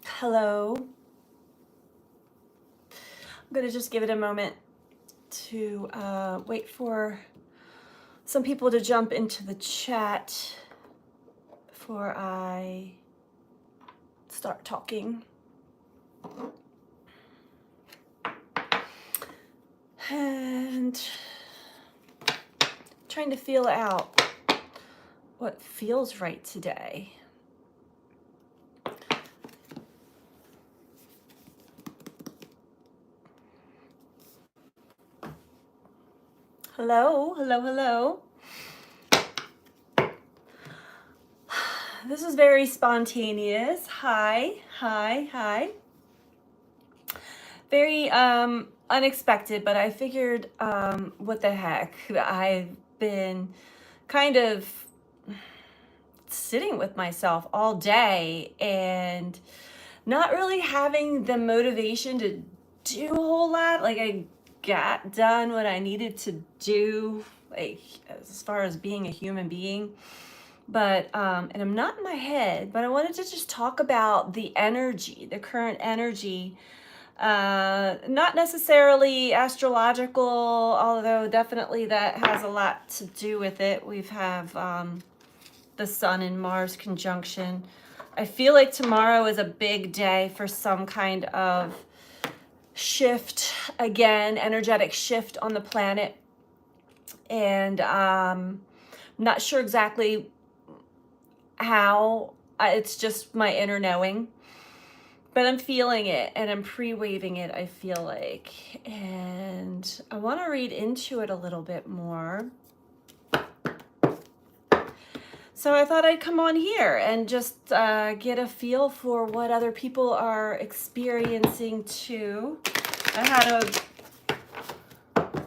Hello. I'm going to just give it a moment to wait for some people to jump into the chat before I start talking. And trying to feel out what feels right today. Hello, hello, hello. This is very spontaneous. Hi, hi, hi. Very unexpected, but I figured, what the heck? I've been kind of sitting with myself all day and not really having the motivation to do a whole lot. Like, I got done what I needed to do, like as far as being a human being. But and I'm not in my head, but I wanted to just talk about the energy, the current energy. Not necessarily astrological, although definitely that has a lot to do with it. We've have the Sun and Mars conjunction. I feel like tomorrow is a big day for some kind of shift, again, energetic shift on the planet. And not sure exactly how. It's just my inner knowing. But I'm feeling it and I'm pre-waving it, I feel like. And I want to read into it a little bit more. So I thought I'd come on here and just get a feel for what other people are experiencing too. I had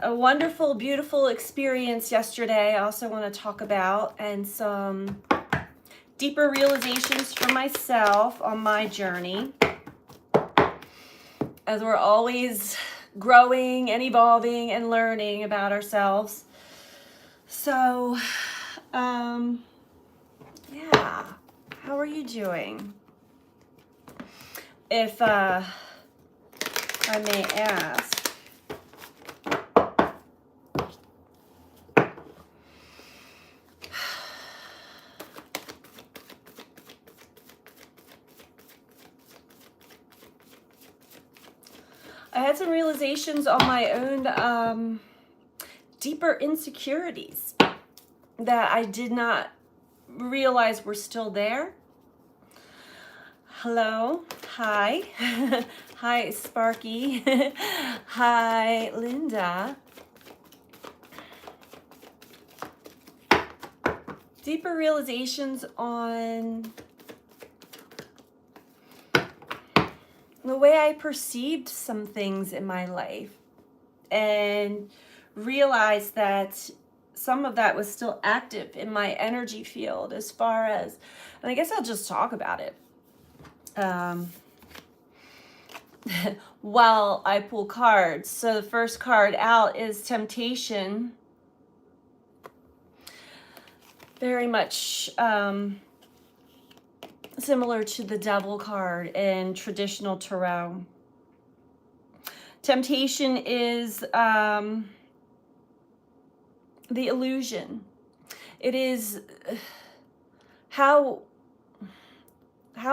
a wonderful, beautiful experience yesterday I also want to talk about, and some deeper realizations for myself on my journey, as we're always growing and evolving and learning about ourselves. So, yeah, how are you doing? If I may ask. I had some realizations on my own deeper insecurities that I did not realize were still there. Hello, hi, hi Sparky, hi Linda. Deeper realizations on the way I perceived some things in my life, and realized that some of that was still active in my energy field, as far as, and I guess I'll just talk about it while I pull cards. So the first card out is Temptation. Very much similar to the Devil card in traditional tarot. Temptation is the illusion. It is how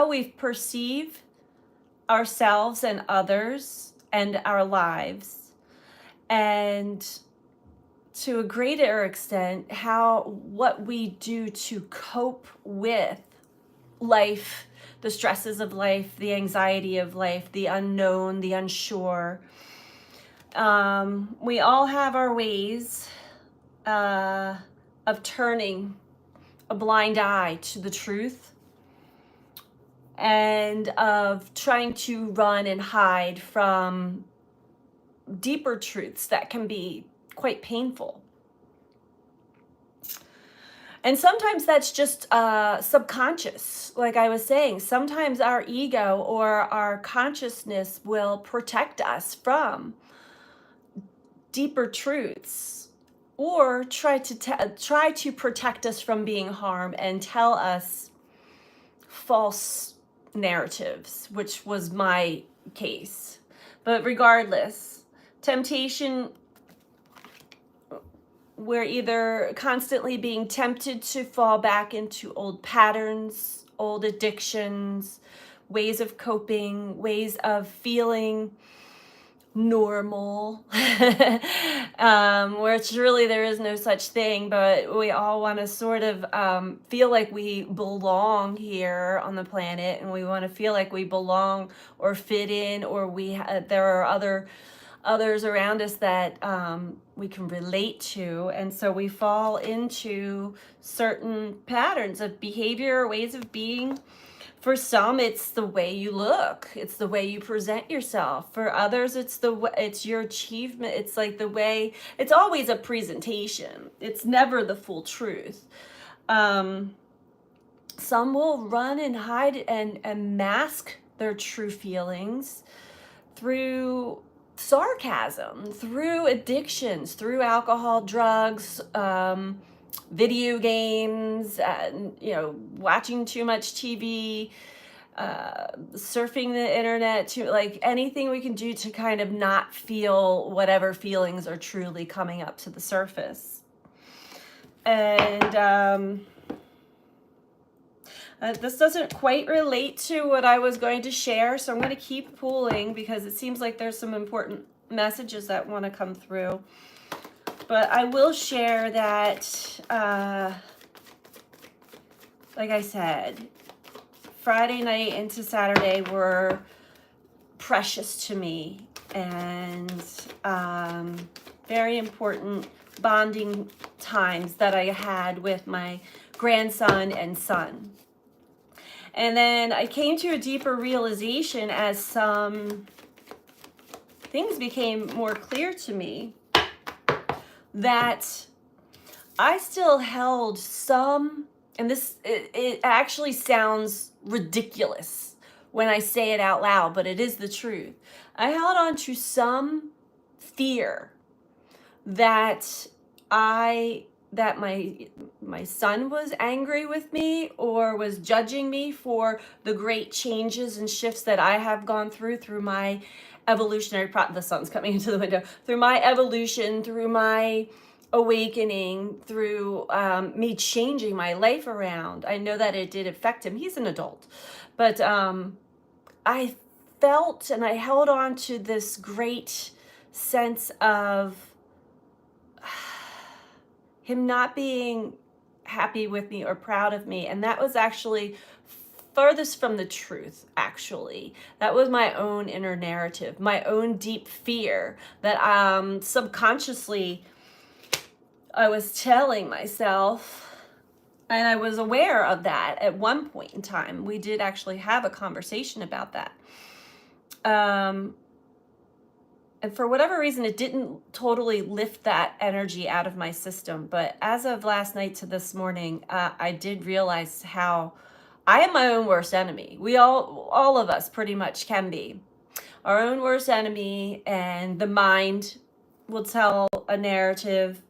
we perceive ourselves and others and our lives, and to a greater extent, what we do to cope with life, the stresses of life, the anxiety of life, the unknown, the unsure. We all have our ways of turning a blind eye to the truth, and of trying to run and hide from deeper truths that can be quite painful. And sometimes that's just subconscious. Like I was saying, sometimes our ego or our consciousness will protect us from deeper truths, or try to protect us from being harmed and tell us false narratives, which was my case. But regardless, temptation, we're either constantly being tempted to fall back into old patterns, old addictions, ways of coping, ways of feeling normal, which really there is no such thing, but we all want to sort of feel like we belong here on the planet, and we want to feel like we belong or fit in, or there are others around us that we can relate to, and so we fall into certain patterns of behavior or ways of being. For some, it's the way you look. It's the way you present yourself. For others, it's your achievement. It's like the way, it's always a presentation. It's never the full truth. Some will run and hide and mask their true feelings through sarcasm, through addictions, through alcohol, drugs, video games, watching too much TV, surfing the internet, to like anything we can do to kind of not feel whatever feelings are truly coming up to the surface. And this doesn't quite relate to what I was going to share, so I'm going to keep pulling because it seems like there's some important messages that want to come through. But I will share that, like I said, Friday night into Saturday were precious to me, and very important bonding times that I had with my grandson and son. And then I came to a deeper realization as some things became more clear to me, that I still held some, and it actually sounds ridiculous when I say it out loud, but it is the truth. I held on to some fear that my son was angry with me or was judging me for the great changes and shifts that I have gone through my evolutionary the sun's coming into the window, through my evolution, through my awakening, through me changing my life around. I know that it did affect him. He's an adult. But I felt and I held on to this great sense of him not being happy with me or proud of me. And that was actually furthest from the truth, actually. That was my own inner narrative, my own deep fear that subconsciously I was telling myself, and I was aware of that at one point in time. We did actually have a conversation about that. And for whatever reason, it didn't totally lift that energy out of my system. But as of last night to this morning, I did realize how I am my own worst enemy. We all of us pretty much can be our own worst enemy, and the mind will tell a narrative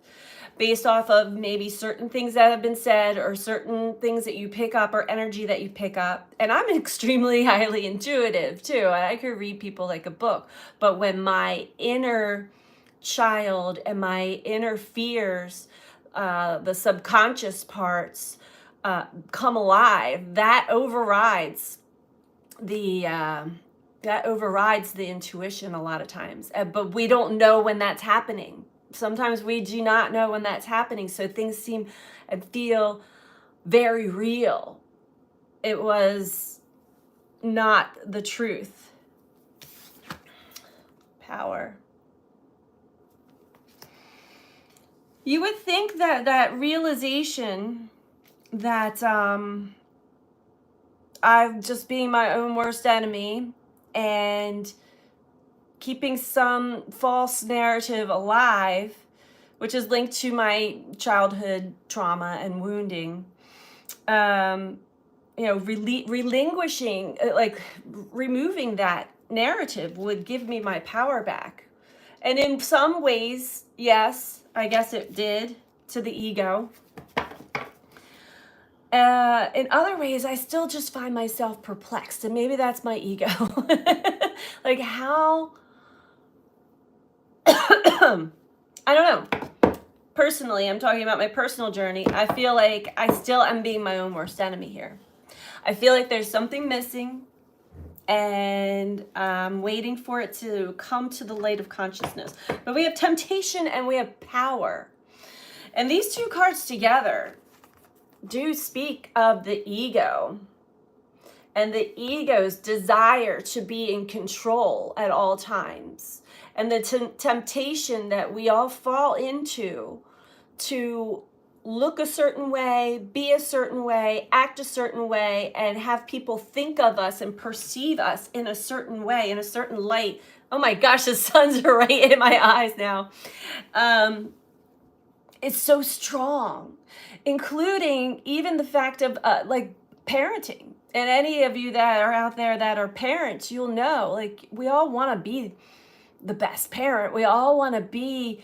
based off of maybe certain things that have been said or certain things that you pick up or energy that you pick up. And I'm extremely highly intuitive too. I could read people like a book. But when my inner child and my inner fears, the subconscious parts, come alive, that overrides the intuition a lot of times. But we don't know when that's happening. Sometimes we do not know when that's happening, so things seem and feel very real. It was not the truth. Power. You would think that realization that I'm just being my own worst enemy and keeping some false narrative alive, which is linked to my childhood trauma and wounding, relinquishing, removing that narrative would give me my power back. And in some ways, yes, I guess it did to the ego. In other ways, I still just find myself perplexed, and maybe that's my ego. Like how, I don't know. Personally, I'm talking about my personal journey. I feel like I still am being my own worst enemy here. I feel like there's something missing, and I'm waiting for it to come to the light of consciousness. But we have temptation and we have power. And these two cards together do speak of the ego and the ego's desire to be in control at all times, and the temptation that we all fall into to look a certain way, be a certain way, act a certain way, and have people think of us and perceive us in a certain way, in a certain light. Oh my gosh, the suns are right in my eyes now. It's so strong, including even the fact of like parenting. And any of you that are out there that are parents, you'll know, like, we all want to be the best parent. We all want to be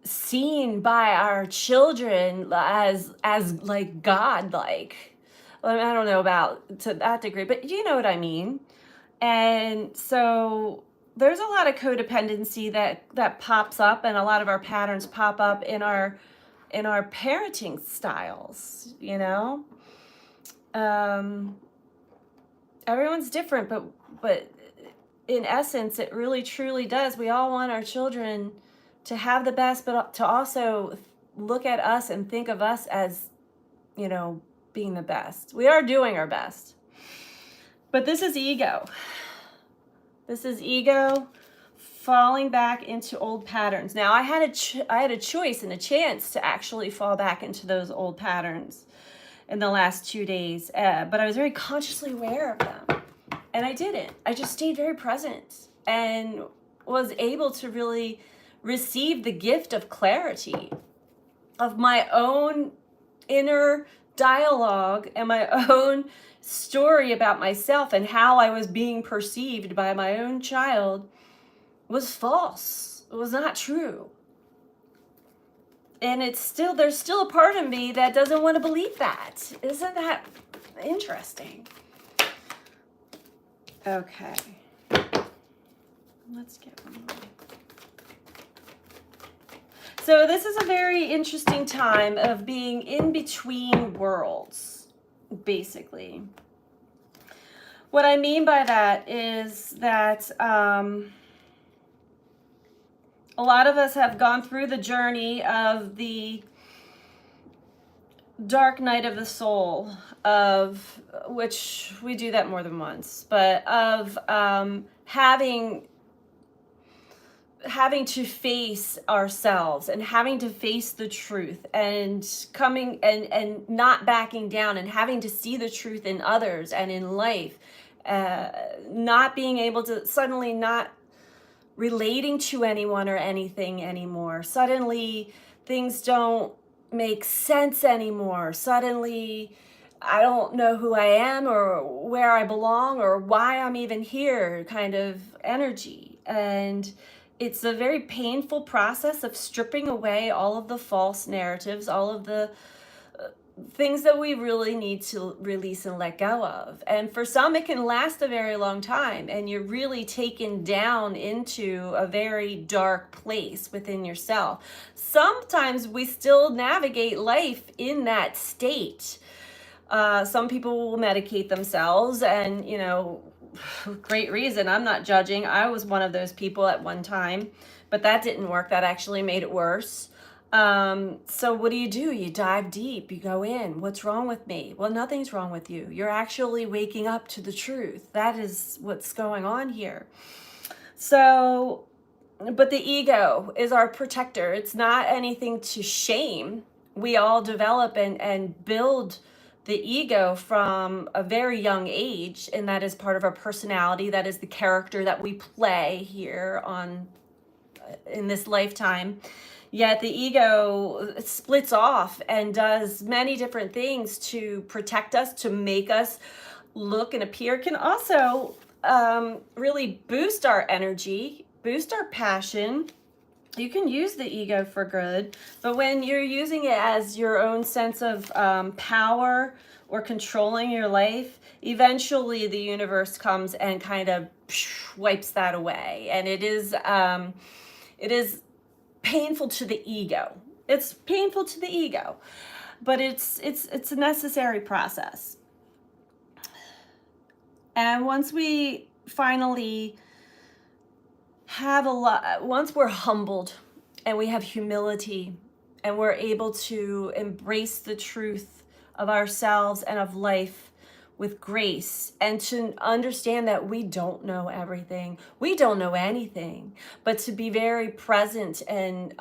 seen by our children as like God-like. Well, I don't know about to that degree, but you know what I mean. And so there's a lot of codependency that pops up, and a lot of our patterns pop up in our parenting styles, you know. Everyone's different, but in essence, it really truly does. We all want our children to have the best, but to also look at us and think of us as, you know, being the best. We are doing our best. But this is ego. This is ego falling back into old patterns. Now, I had a choice and a chance to actually fall back into those old patterns in the last 2 days, but I was very consciously aware of them, and I didn't. I just stayed very present and was able to really receive the gift of clarity of my own inner dialogue and my own story about myself, and how I was being perceived by my own child was false. It was not true. And there's still a part of me that doesn't want to believe that. Isn't that interesting? Okay. Let's get one more. So this is a very interesting time of being in between worlds, basically. What I mean by that is that a lot of us have gone through the journey of the dark night of the soul, of which we do that more than once, but of having to face ourselves and having to face the truth, and coming and not backing down, and having to see the truth in others and in life, not being able to suddenly not relating to anyone or anything anymore. Suddenly things don't make sense anymore. Suddenly I don't know who I am or where I belong or why I'm even here kind of energy. And it's a very painful process of stripping away all of the false narratives, all of the things that we really need to release and let go of. And for some, it can last a very long time, and you're really taken down into a very dark place within yourself. Sometimes we still navigate life in that state. Some people will medicate themselves, and, you know, great reason. I'm not judging. I was one of those people at one time, but that didn't work. That actually made it worse. So what do? You dive deep, you go in. What's wrong with me? Well, nothing's wrong with you. You're actually waking up to the truth. That is what's going on here. So, but the ego is our protector. It's not anything to shame. We all develop and build the ego from a very young age, and that is part of our personality. That is the character that we play here in this lifetime. Yet the ego splits off and does many different things to protect us, to make us look and appear. Can also really boost our energy, boost our passion, You can use the ego for good, but when you're using it as your own sense of power or controlling your life, eventually the universe comes and kind of wipes that away. And it is painful to the ego. It's painful to the ego, but it's a necessary process. And once we finally have once we're humbled and we have humility and we're able to embrace the truth of ourselves and of life with grace, and to understand that we don't know everything, we don't know anything, but to be very present and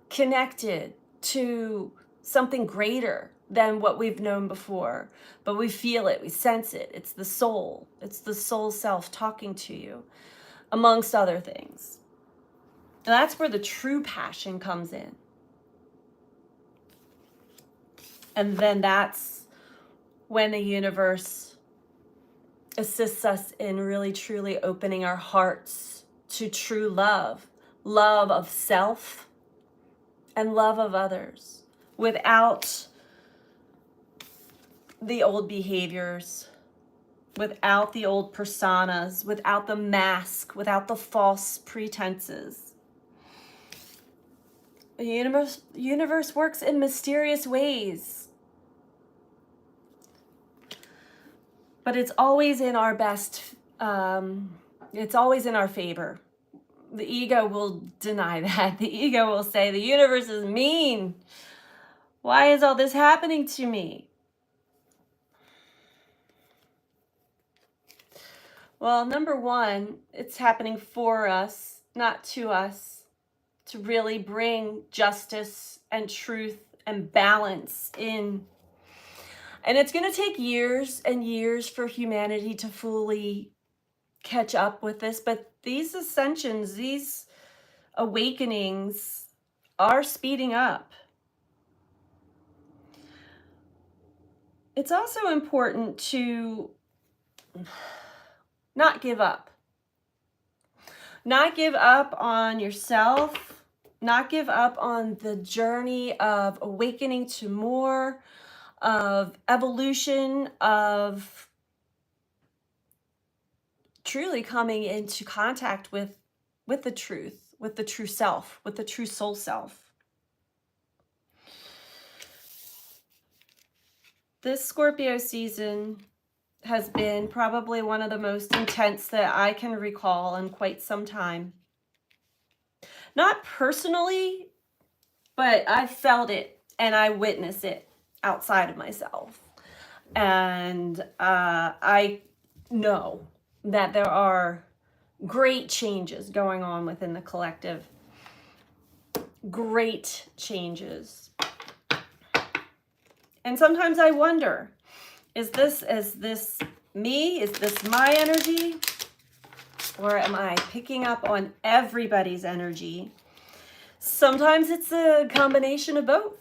connected to something greater than what we've known before. But we feel it, we sense it. It's the soul self talking to you, amongst other things. And that's where the true passion comes in. And then that's when the universe assists us in really truly opening our hearts to true love, love of self and love of others, without the old behaviors, without the old personas, without the mask, without the false pretenses. The universe works in mysterious ways, but it's always in our best, it's always in our favor. The ego will deny that. The ego will say, the universe is mean. Why is all this happening to me? Well, number one, it's happening for us, not to us, to really bring justice and truth and balance in. And it's going to take years and years for humanity to fully catch up with this, but these ascensions, these awakenings are speeding up. It's also important to not give up. Not give up on yourself, not give up on the journey of awakening to more, of evolution, of truly coming into contact with the truth, with the true self, with the true soul self. This Scorpio season has been probably one of the most intense that I can recall in quite some time. Not personally, but I felt it and I witnessed it outside of myself. And I know that there are great changes going on within the collective. Great changes. And sometimes I wonder, is this me? Is this my energy? Or am I picking up on everybody's energy? Sometimes it's a combination of both.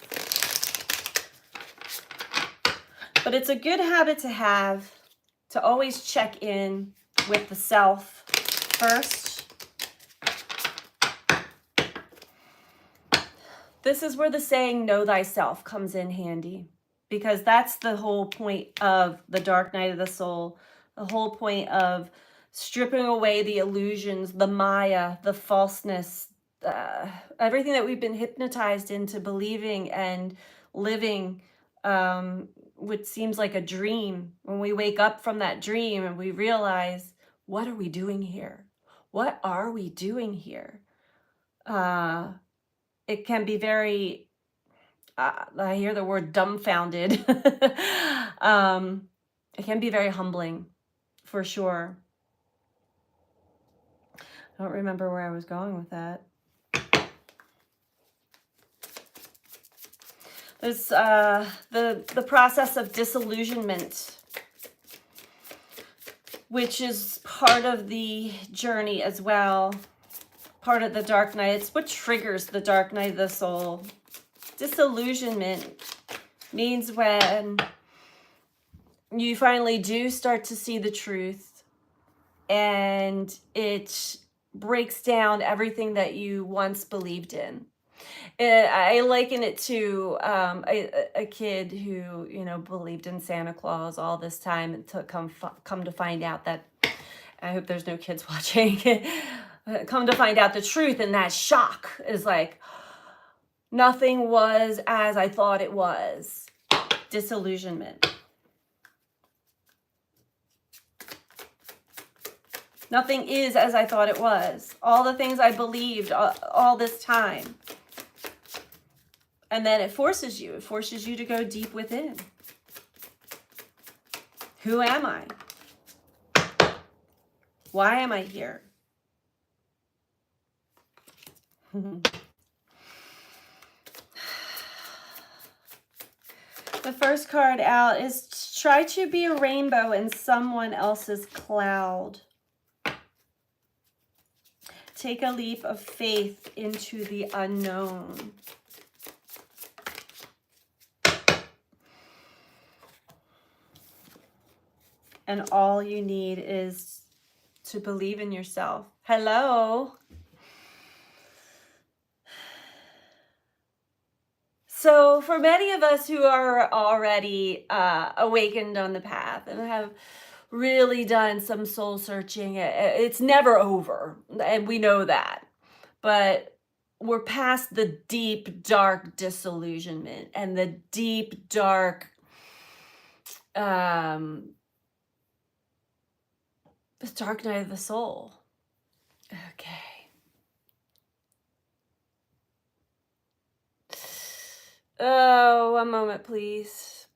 But it's a good habit to have, to always check in with the self first. This is where the saying, know thyself, comes in handy. Because that's the whole point of the dark night of the soul. The whole point of stripping away the illusions, the Maya, the falseness, everything that we've been hypnotized into believing and living, which seems like a dream. When we wake up from that dream and we realize, what are we doing here? What are we doing here? It can be very, I hear the word dumbfounded. It can be very humbling, for sure. I don't remember where I was going with that. There's the process of disillusionment, which is part of the journey as well, part of the dark night. It's what triggers the dark night of the soul. Disillusionment means when you finally do start to see the truth, and it breaks down everything that you once believed in. And I liken it to a kid who, believed in Santa Claus all this time and to come to find out that, I hope there's no kids watching, come to find out the truth, and that shock is like, nothing was as I thought it was. Disillusionment. Nothing is as I thought it was. All the things I believed all this time. And then it forces you to go deep within. Who am I? Why am I here? The first card out is try to be a rainbow in someone else's cloud. Take a leap of faith into the unknown. And all you need is to believe in yourself. Hello. So for many of us who are already awakened on the path and have really done some soul searching, it's never over, and we know that. But we're past the deep, dark disillusionment and the deep, dark the dark night of the soul. Okay. Oh, one moment, please.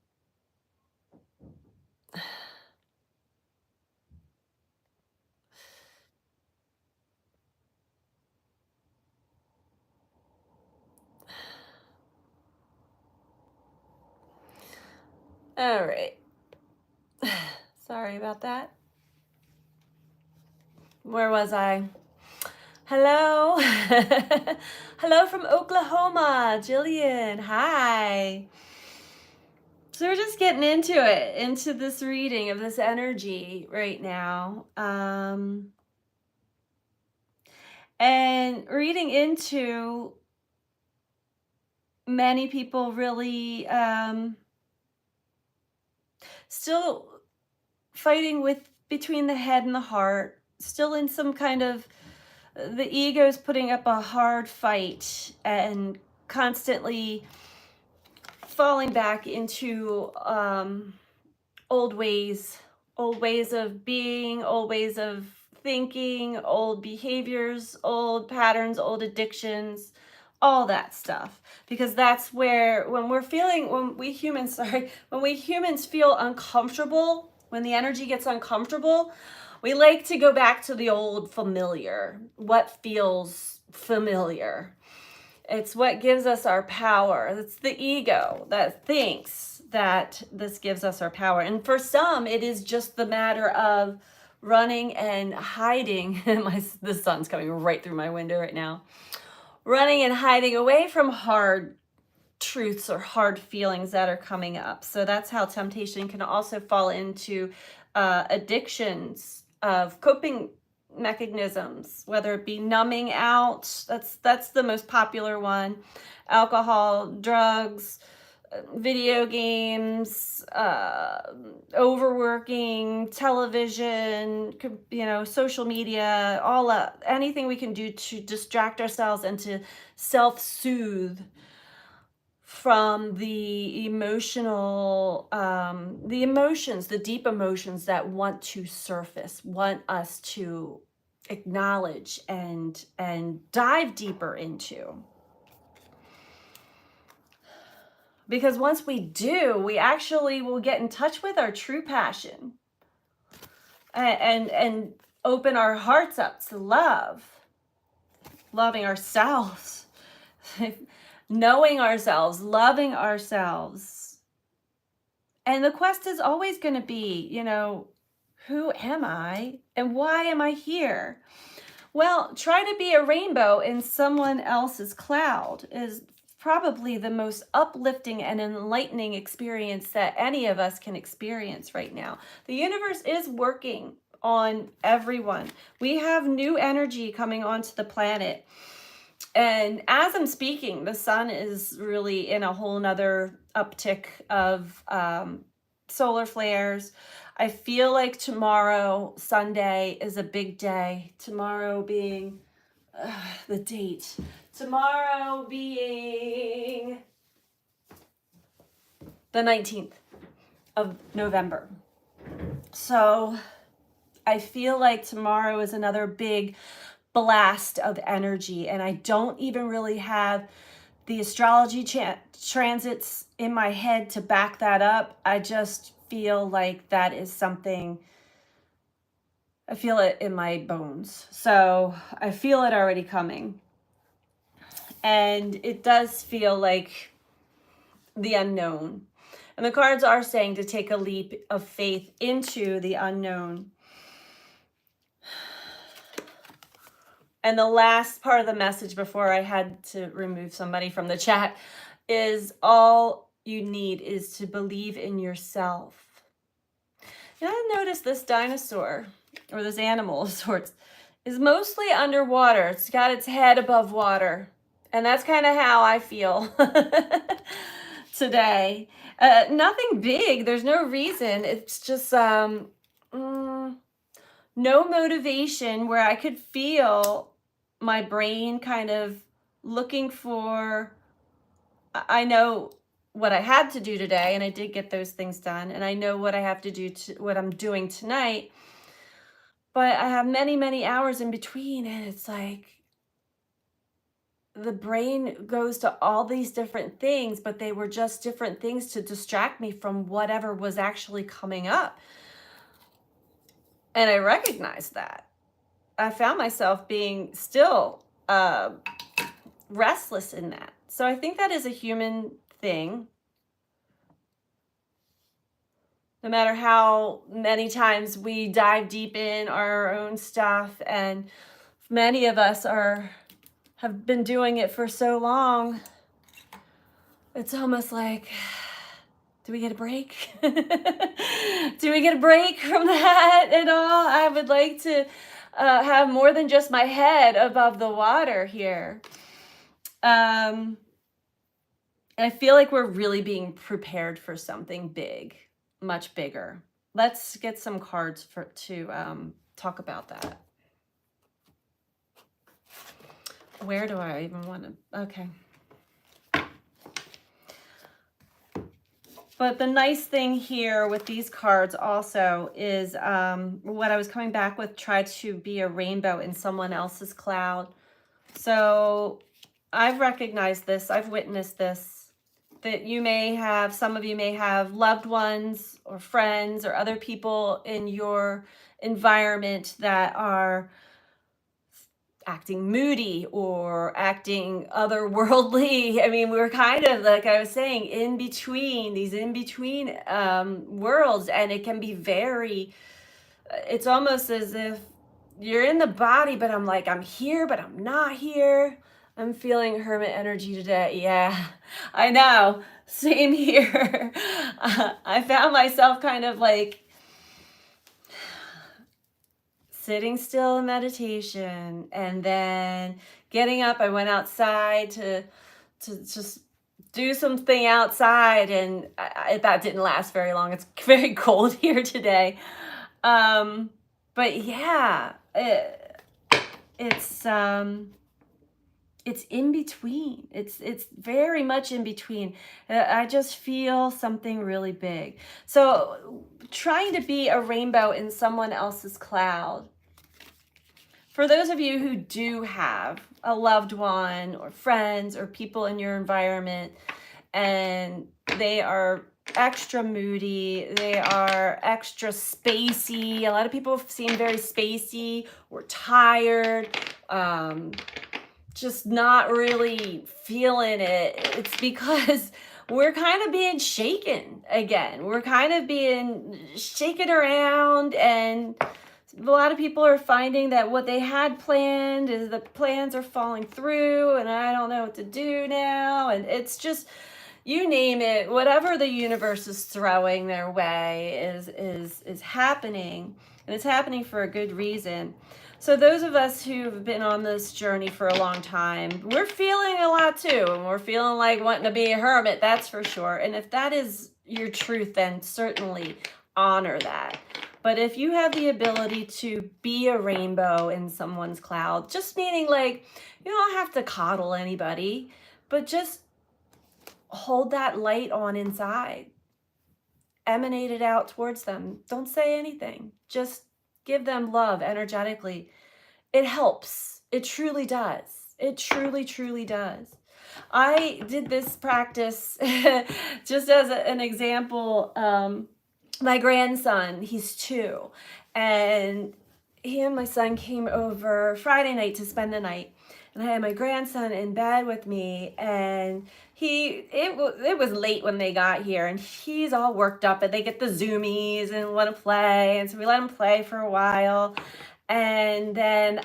All right. Sorry about that. Where was I? Hello. Hello from Oklahoma, Jillian. Hi. So we're just getting into it, into this reading of this energy right now. And reading into many people really still fighting with between the head and the heart, still in some kind of, the ego is putting up a hard fight and constantly falling back into old ways of being, old ways of thinking, old behaviors, old patterns, old addictions, all that stuff. Because that's where, when we humans feel uncomfortable, when the energy gets uncomfortable, we like to go back to the old familiar, what feels familiar. It's what gives us our power. It's the ego that thinks that this gives us our power. And for some, it is just the matter of running and hiding. The sun's coming right through my window right now. Running and hiding away from hard truths or hard feelings that are coming up. So that's how temptation can also fall into addictions of coping mechanisms, whether it be numbing out, that's the most popular one, alcohol, drugs, video games, overworking, television, social media, anything we can do to distract ourselves and to self-soothe from the emotional, the emotions, the deep emotions that want to surface, want us to acknowledge and dive deeper into. Because once we do, we actually will get in touch with our true passion and open our hearts up to loving ourselves, knowing ourselves, loving ourselves. And the quest is always going to be, who am I and why am I here? Well, try to be a rainbow in someone else's cloud is probably the most uplifting and enlightening experience that any of us can experience right now. The universe is working on everyone. We have new energy coming onto the planet. And as I'm speaking, the sun is really in a whole nother uptick of solar flares. I feel like tomorrow, Sunday, is a big day. Tomorrow being the date. Tomorrow being the 19th of November. So I feel like tomorrow is another big blast of energy, and I don't even really have the astrology transits in my head to back that up. I just feel like that is something, I feel it in my bones. So I feel it already coming. And it does feel like the unknown. And the cards are saying to take a leap of faith into the unknown. And the last part of the message before I had to remove somebody from the chat is all you need is to believe in yourself. And I noticed this dinosaur, or this animal of sorts, is mostly underwater. It's got its head above water. And that's kind of how I feel today. Nothing big. There's no reason. It's just no motivation, where I could feel my brain kind of looking for, I know what I had to do today, and I did get those things done, and I know what I have to do, what I'm doing tonight, but I have many, many hours in between, and it's like the brain goes to all these different things, but they were just different things to distract me from whatever was actually coming up. And I recognized that. I found myself being still restless in that. So I think that is a human thing. No matter how many times we dive deep in our own stuff, and many of us have been doing it for so long, it's almost like, do we get a break? Do we get a break from that at all? I would like to have more than just my head above the water here. I feel like we're really being prepared for something big, much bigger. Let's get some cards to talk about that. Where do I even want to? Okay. But the nice thing here with these cards also is what I was coming back with, try to be a rainbow in someone else's cloud. So I've recognized this, I've witnessed this, that you may have, some of you may have loved ones or friends or other people in your environment that are acting moody or acting otherworldly. I mean, we're kind of, like I was saying, in between, these in between worlds, and it can be very, it's almost as if you're in the body, but I'm like, I'm here, but I'm not here. I'm feeling hermit energy today. Yeah, I know. Same here. I found myself kind of like sitting still in meditation, and then getting up. I went outside to just do something outside, and that didn't last very long. It's very cold here today. But yeah, it's in between. It's very much in between. I just feel something really big. So trying to be a rainbow in someone else's cloud. For those of you who do have a loved one or friends or people in your environment, and they are extra moody, they are extra spacey. A lot of people seem very spacey or tired, just not really feeling it. It's because we're kind of being shaken again. We're kind of being shaken around, and a lot of people are finding that what they had planned is the plans are falling through, and I don't know what to do now. And it's just, you name it, whatever the universe is throwing their way is happening. and it's happening for a good reason. So those of us who've been on this journey for a long time, we're feeling a lot too, and we're feeling like wanting to be a hermit, that's for sure. And if that is your truth, then certainly honor that. But if you have the ability to be a rainbow in someone's cloud, just meaning like you don't have to coddle anybody, but just hold that light on inside. Emanate it out towards them. Don't say anything. Just give them love energetically. It helps. It truly does. It truly, truly does. I did this practice just as an example. My grandson, he's 2, and he and my son came over Friday night to spend the night. And I had my grandson in bed with me, and it was late when they got here, and he's all worked up, and they get the zoomies and want to play, and so we let him play for a while, and then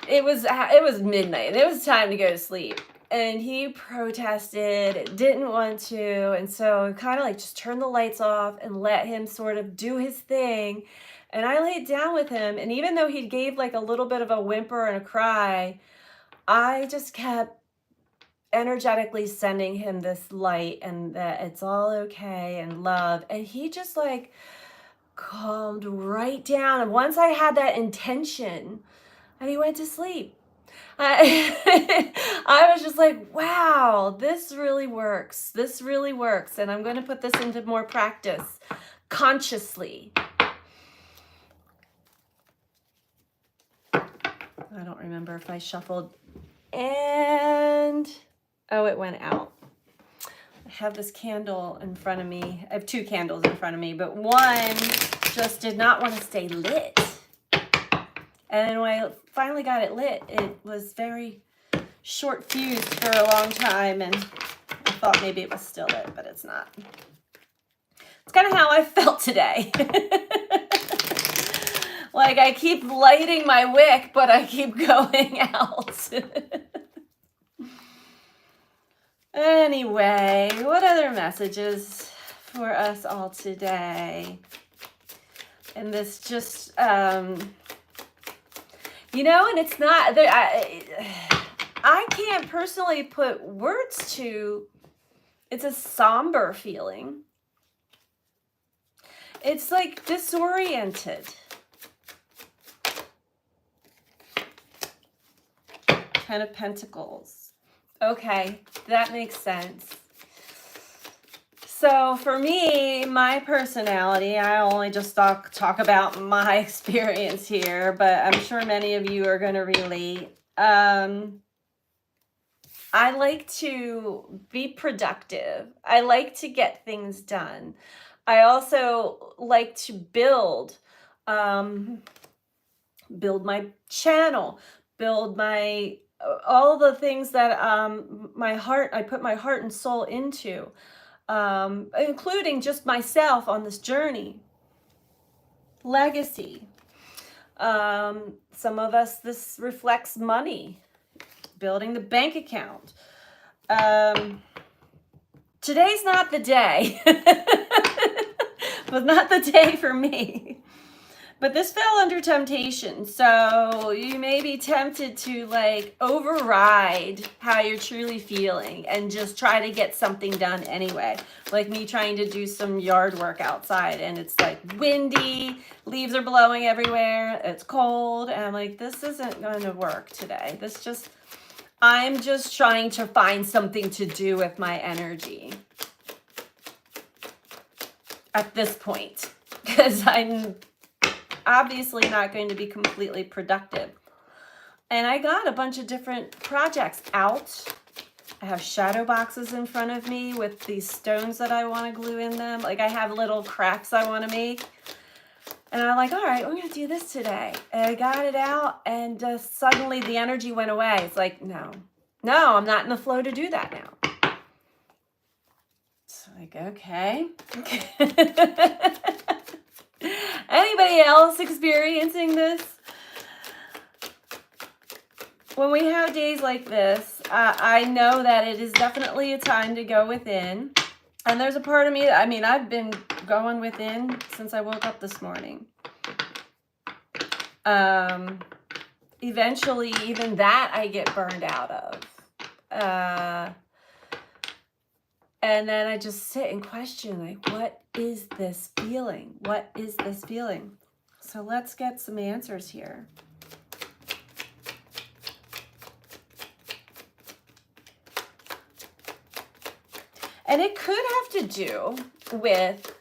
it was midnight. It was time to go to sleep, and he protested, didn't want to, and so kind of like just turned the lights off and let him sort of do his thing. And I laid down with him, and even though he gave like a little bit of a whimper and a cry, I just kept energetically sending him this light and that it's all okay and love. And he just like calmed right down. And once I had that intention, and he went to sleep. I was just like, wow, this really works. This really works. And I'm going to put this into more practice consciously. I don't remember if I shuffled, and oh, it went out. I have this candle in front of me. I have 2 candles in front of me, but one just did not want to stay lit. And when I finally got it lit, it was very short fused for a long time, and I thought maybe it was still lit, but it's not. It's kind of how I felt today. Like I keep lighting my wick, but I keep going out. Anyway, what other messages for us all today? And this just, and it's not, I can't personally put words to, it's a somber feeling. It's like disoriented. Ten of Pentacles. Okay, that makes sense. So for me, my personality, I only just talk about my experience here, but I'm sure many of you are going to relate. I like to be productive. I like to get things done. I also like to build my channel, build my all the things that I put my heart and soul into, including just myself on this journey. Legacy. Some of us, this reflects money, building the bank account. Today's not the day. Was not the day for me. But this fell under temptation, so you may be tempted to like override how you're truly feeling and just try to get something done anyway. Like me trying to do some yard work outside, and it's like windy, leaves are blowing everywhere, it's cold, and I'm like, this isn't going to work today. I'm just trying to find something to do with my energy at this point, because I'm obviously not going to be completely productive. And I got a bunch of different projects out. I have shadow boxes in front of me with these stones that I want to glue in them. Like I have little crafts I want to make. And I'm like, all right, we're going to do this today. And I got it out, and just suddenly the energy went away. It's like, no, I'm not in the flow to do that now. It's like, okay. Anybody else experiencing this? When we have days like this, I know that it is definitely a time to go within And there's a part of me, I mean, I've been going within since I woke up this morning. Eventually, even that I get burned out of. And then I just sit and question, like, what is this feeling? What is this feeling? So let's get some answers here. And it could have to do with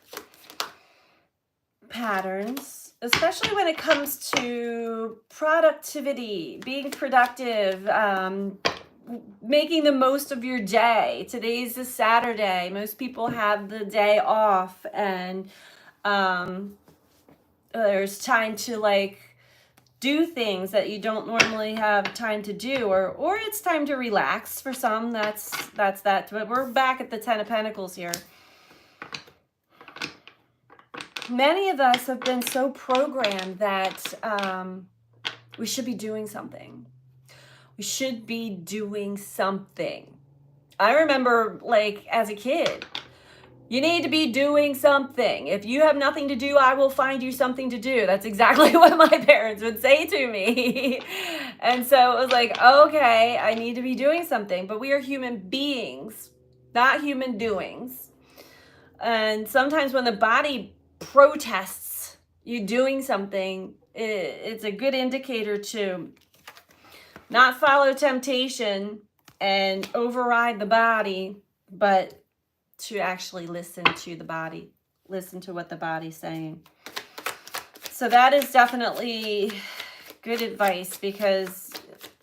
patterns, especially when it comes to productivity, being productive, making the most of your day. Today's a Saturday. Most people have the day off, and there's time to like do things that you don't normally have time to do, or it's time to relax for some. That's that. But we're back at the Ten of Pentacles here. Many of us have been so programmed that we should be doing something. We should be doing something. I remember, like, as a kid, you need to be doing something. If you have nothing to do, I will find you something to do. That's exactly what my parents would say to me. And so it was like, okay, I need to be doing something. But we are human beings, not human doings. And sometimes when the body protests you doing something, it's a good indicator to not follow temptation and override the body, but to actually listen to the body, listen to what the body's saying. So that is definitely good advice, because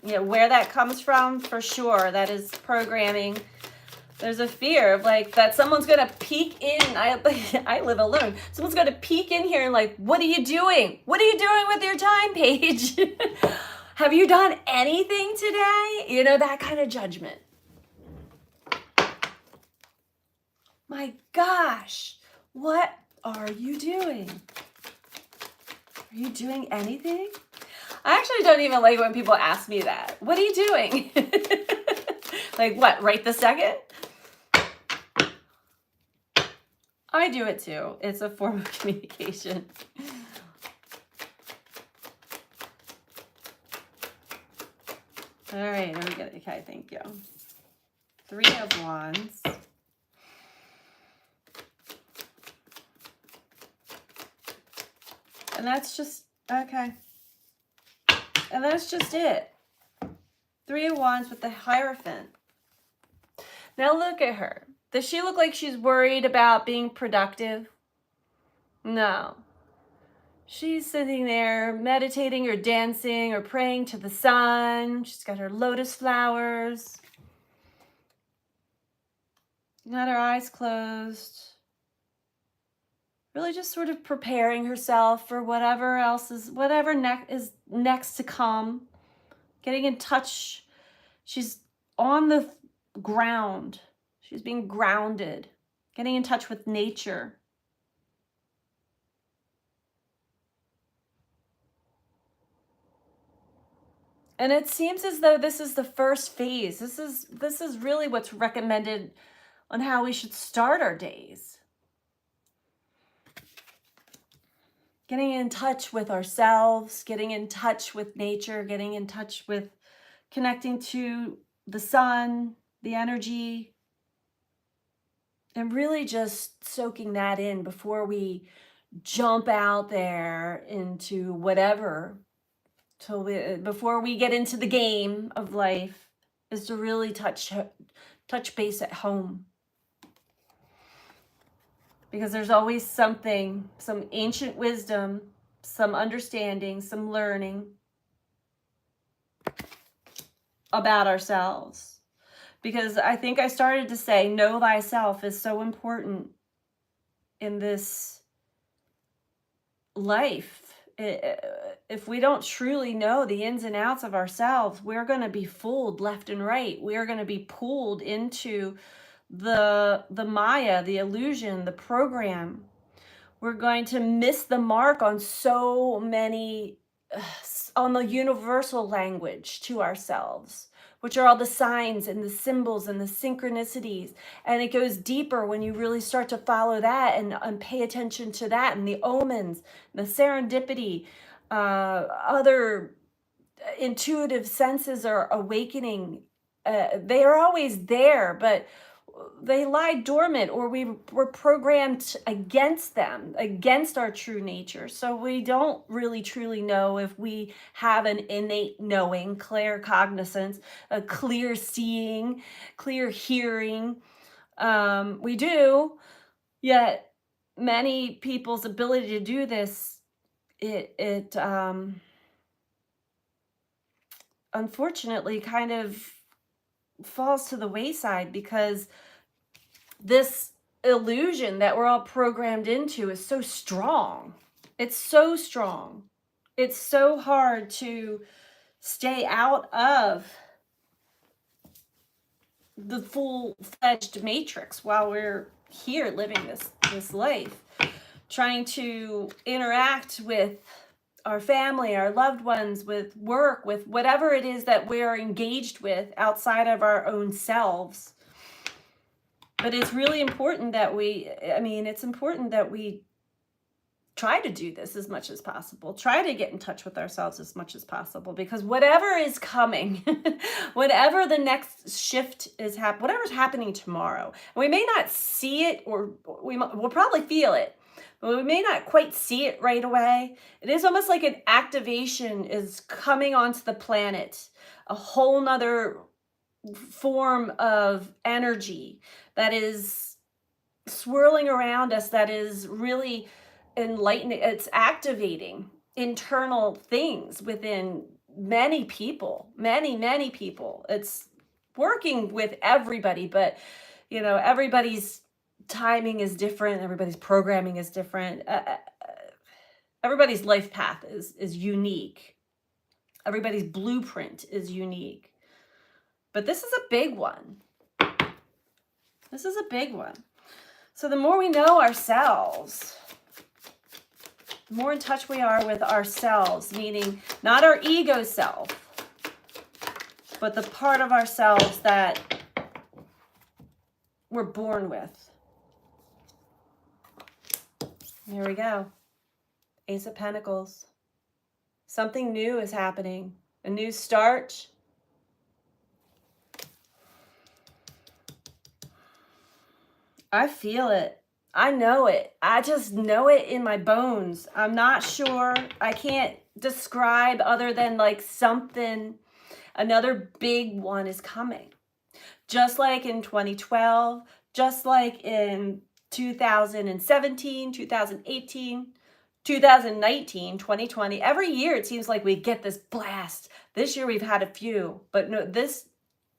you know where that comes from, for sure. That is programming. There's a fear of like that someone's gonna peek in. I live alone. Someone's gonna peek in here and like, what are you doing? What are you doing with your time, Paige? Have you done anything today? You know, that kind of judgment. My gosh, what are you doing? Are you doing anything? I actually don't even like when people ask me that. What are you doing? Like what, right this second? I do it too. It's a form of communication. All right, there we go. Okay, thank you. 3 of Wands. And that's just, okay. And that's just it. 3 of Wands with the Hierophant. Now look at her. Does she look like she's worried about being productive? No. She's sitting there meditating or dancing or praying to the sun. She's got her lotus flowers. Got her eyes closed. Really just sort of preparing herself for whatever is next to come. Getting in touch. She's on the ground. She's being grounded. Getting in touch with nature. And it seems as though this is the first phase. This is really what's recommended on how we should start our days. Getting in touch with ourselves, getting in touch with nature, getting in touch with connecting to the sun, the energy, and really just soaking that in before we jump out there into whatever. Before we get into the game of life, is to really touch base at home. Because there's always something, some ancient wisdom, some understanding, some learning about ourselves. Because I think I started to say, know thyself is so important in this life. If we don't truly know the ins and outs of ourselves, we're going to be fooled left and right. We're going to be pulled into the Maya, the illusion, the program. We're going to miss the mark on so many, on the universal language to ourselves. which are all the signs and the symbols and the synchronicities. And it goes deeper when you really start to follow that and pay attention to that, and the omens, the serendipity, other intuitive senses are awakening. They are always there, but they lie dormant, or we were programmed against them, against our true nature. So we don't really truly know if we have an innate knowing, clear cognizance, a clear seeing, clear hearing. We do, yet many people's ability to do this, it unfortunately kind of falls to the wayside, because this illusion that we're all programmed into is so strong. It's so strong. It's so hard to stay out of the full-fledged matrix while we're here living this life, trying to interact with our family, our loved ones, with work, with whatever it is that we're engaged with outside of our own selves. But it's really important that it's important that we try to do this as much as possible. Try to get in touch with ourselves as much as possible, because whatever is coming, whatever the next shift is whatever's happening tomorrow, we may not see it, or we'll probably feel it, but we may not quite see it right away. It is almost like an activation is coming onto the planet, a whole nother form of energy that is swirling around us, that is really enlightening. It's activating internal things within many people, many people. It's working with everybody, but everybody's timing is different, everybody's programming is different, everybody's life path is unique, everybody's blueprint is unique. But this is a big one. This is a big one. So the more we know ourselves, the more in touch we are with ourselves, meaning not our ego self, but the part of ourselves that we're born with. Here we go. Ace of Pentacles. Something new is happening. A new start. I feel it. I know it. I just know it in my bones. I'm not sure. I can't describe other than like something. Another big one is coming. Just like in 2012, just like in 2017, 2018, 2019, 2020. Every year it seems like we get this blast. This year we've had a few, but no, this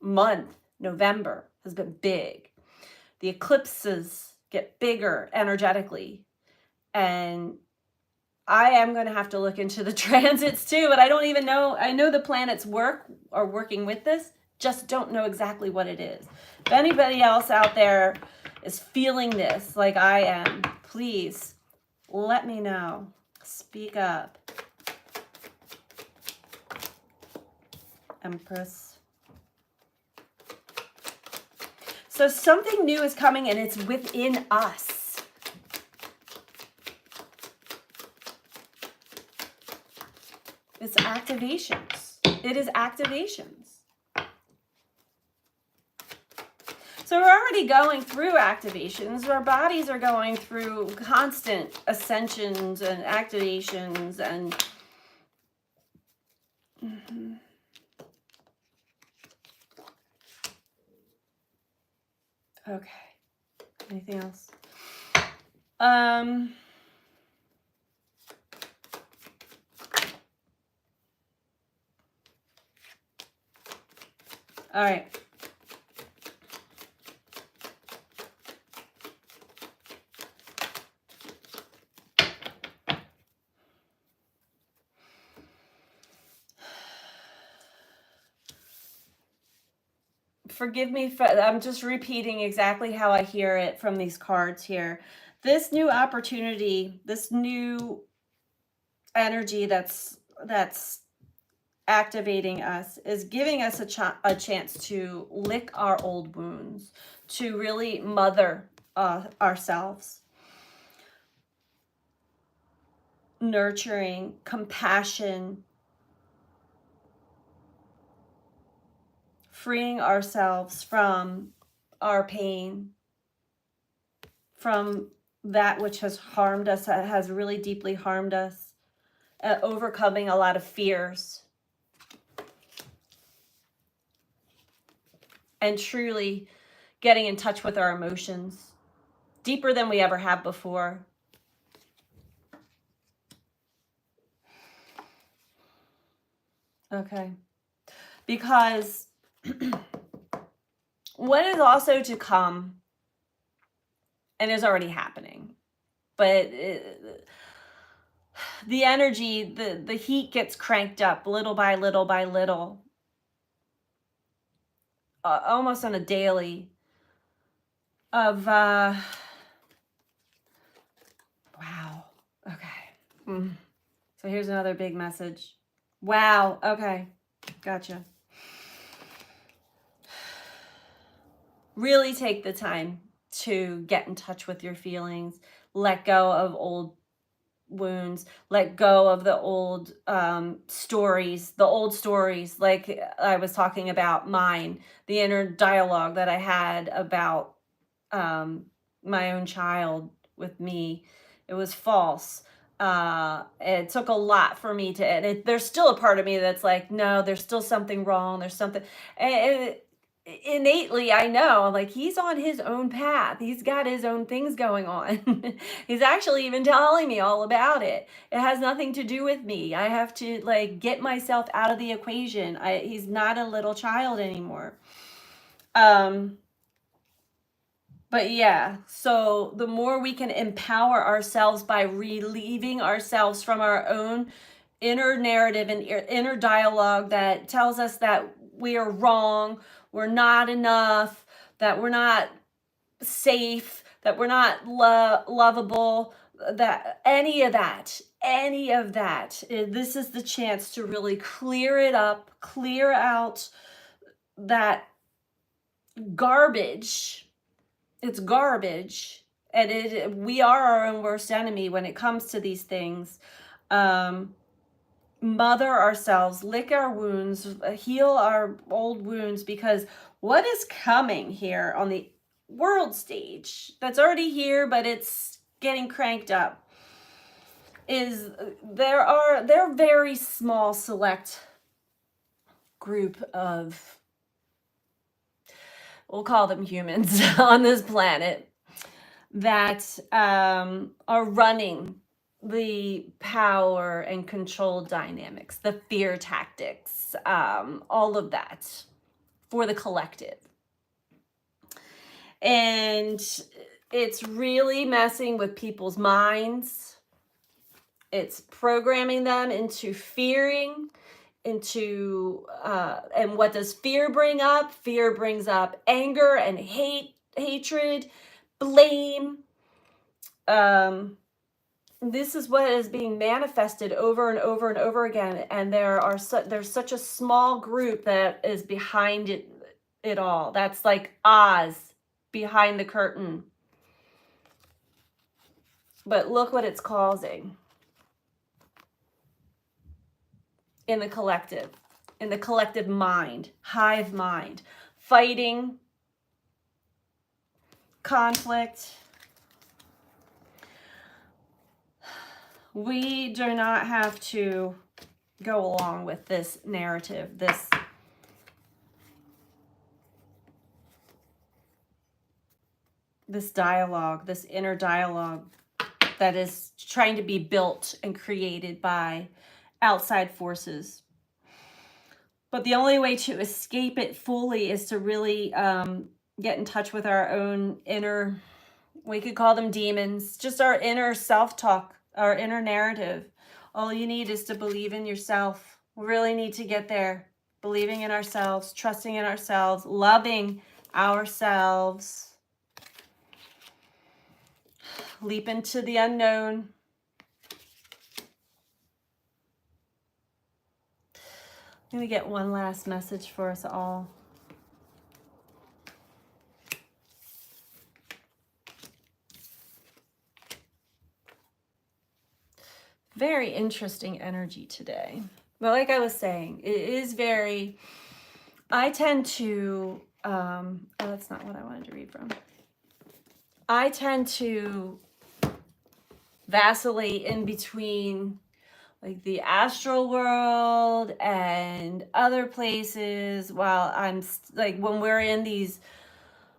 month, November, has been big. The eclipses get bigger energetically. And I am going to have to look into the transits too, but I don't even know. I know the planets are working with this, just don't know exactly what it is. If anybody else out there is feeling this like I am, please let me know. Speak up. Empress. So something new is coming, and it's within us. It's activations. It is activations. So we're already going through activations. Our bodies are going through constant ascensions and activations and Okay. Anything else? All right. Forgive me for, I'm just repeating exactly how I hear it from these cards here. This new opportunity, this new energy that's activating us is giving us a chance to lick our old wounds, to really mother ourselves. Nurturing, compassion, freeing ourselves from our pain, from that which has harmed us, has really deeply harmed us, overcoming a lot of fears, and truly getting in touch with our emotions deeper than we ever have before. Okay. Because what is also to come and is already happening, but the energy, the heat gets cranked up little by little by little, almost on a daily, of wow. Okay. So here's another big message. Wow. Okay. Gotcha. Really take the time to get in touch with your feelings. Let go of old wounds. Let go of the old stories. The old stories, like I was talking about mine, the inner dialogue that I had about my own child with me. It was false. It took a lot for me to, and there's still a part of me that's like, no, there's still something wrong. There's something, and innately I know, like, he's on his own path. He's got his own things going on. He's actually even telling me all about it. It has nothing to do with me. I have to like get myself out of the equation. He's not a little child anymore. But yeah, so the more we can empower ourselves by relieving ourselves from our own inner narrative and inner dialogue that tells us that we are wrong, we're not enough, that we're not safe, that we're not lovable, that any of that, this is the chance to really clear it up, clear out that garbage. It's garbage, and we are our own worst enemy when it comes to these things. Mother ourselves, lick our wounds, heal our old wounds, because what is coming here on the world stage that's already here, but it's getting cranked up, is they're very small select group of, we'll call them humans on this planet, that are running the power and control dynamics, the fear tactics, all of that for the collective. And it's really messing with people's minds. It's programming them into fearing, into, and what does fear bring up? Fear brings up anger and hatred, blame. This is what is being manifested over and over and over again, and there's such a small group that is behind it all. That's like Oz behind the curtain. But look what it's causing in the collective mind, hive mind, fighting, conflict. We do not have to go along with this narrative, this dialogue, this inner dialogue that is trying to be built and created by outside forces. But the only way to escape it fully is to really get in touch with our own inner, we could call them demons, just our inner self-talk, our inner narrative. All you need is to believe in yourself. We really need to get there. Believing in ourselves, trusting in ourselves, loving ourselves. Leap into the unknown. Let me get one last message for us all. Very interesting energy today. But like I was saying, it is very, I tend to, oh, that's not what I wanted to read from. I tend to vacillate in between like the astral world and other places while I'm like when we're in these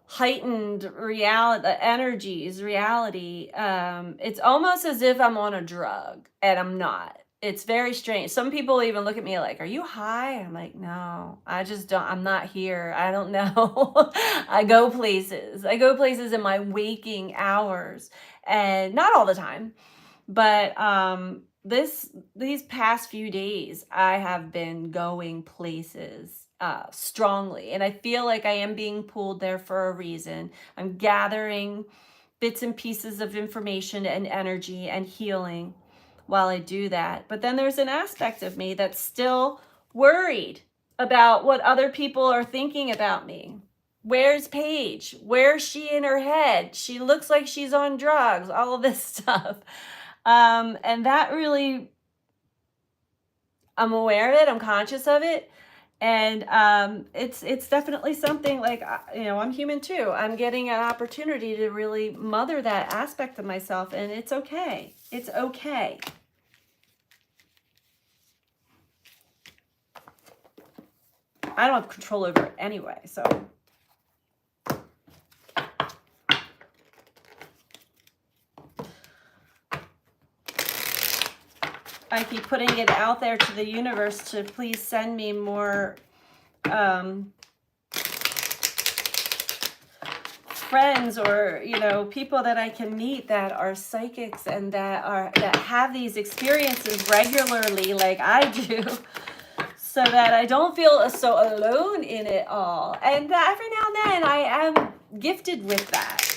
heightened reality, it's almost as if I'm on a drug and I'm not. It's very strange. Some people even look at me like, are you high? I'm like, no, I just don't, I'm not here. I don't know. I go places in my waking hours, and not all the time, but these past few days I have been going places strongly, and I feel like I am being pulled there for a reason. I'm gathering bits and pieces of information and energy and healing while I do that. But then there's an aspect of me that's still worried about what other people are thinking about me. Where's Paige? Where's she in her head? She looks like she's on drugs, all of this stuff. And that really, I'm aware of it, I'm conscious of it. And it's definitely something like, I'm human too. I'm getting an opportunity to really mother that aspect of myself, and it's okay. It's okay. I don't have control over it anyway, so. I keep putting it out there to the universe to please send me more friends or people that I can meet that are psychics and that have these experiences regularly like I do, so that I don't feel so alone in it all. And every now and then I am gifted with that.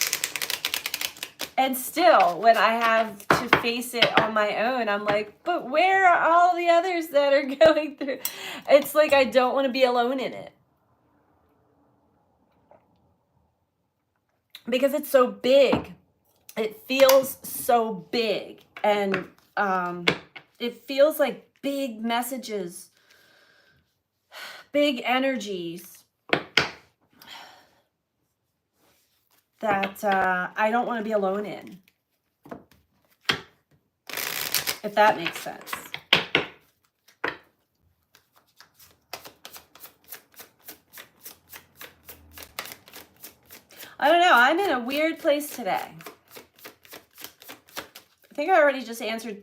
And still, when I have to face it on my own, I'm like, but where are all the others that are going through? It's like I don't want to be alone in it. Because it's so big. It feels so big. And it feels like big messages, big energies that I don't want to be alone in. If that makes sense. I don't know. I'm in a weird place today. I think I already just answered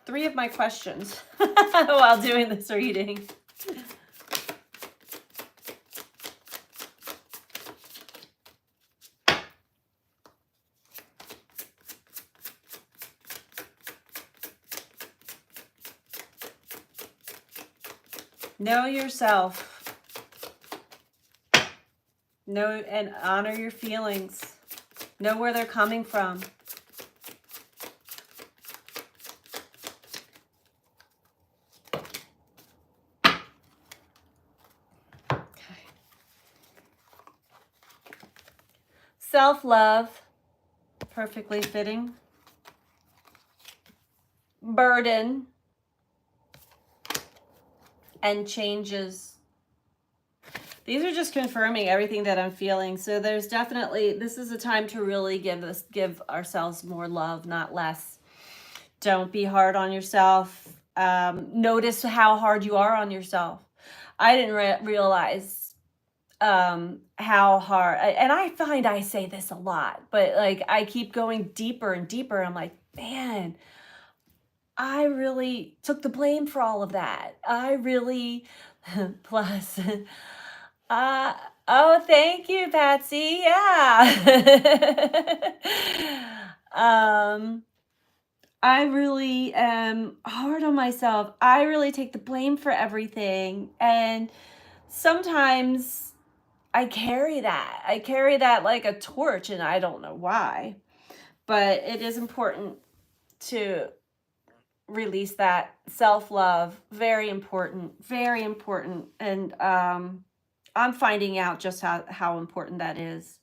3 of my questions while doing this reading. Know yourself. Know and honor your feelings. Know where they're coming from. Okay. Self-love, perfectly fitting. Burden and changes. These are just confirming everything that I'm feeling. So there's definitely, this is a time to really give ourselves more love, not less. Don't be hard on yourself. Notice how hard you are on yourself. I didn't realize how hard, and I find I say this a lot, but like I keep going deeper and deeper. I'm like, man, I really took the blame for all of that. I really, plus, oh, thank you, Patsy. Yeah. I really am hard on myself. I really take the blame for everything. And sometimes I carry that. I carry that like a torch, and I don't know why. But it is important to release that. Self-love, very important, very important. And I'm finding out just how important that is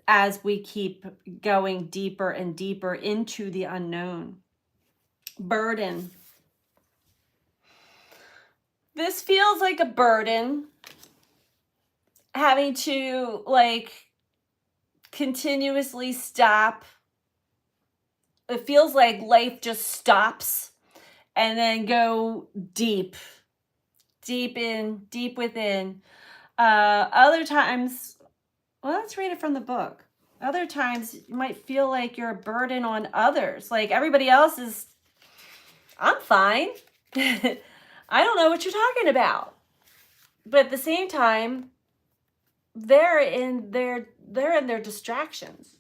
as we keep going deeper and deeper into the unknown. Burden. This feels like a burden, having to like continuously stop. It feels like life just stops and then go deep, deep in, deep within. Other times, well, let's read it from the book. Other times you might feel like you're a burden on others. Like everybody else is, I'm fine. I don't know what you're talking about. But at the same time, they're in their distractions.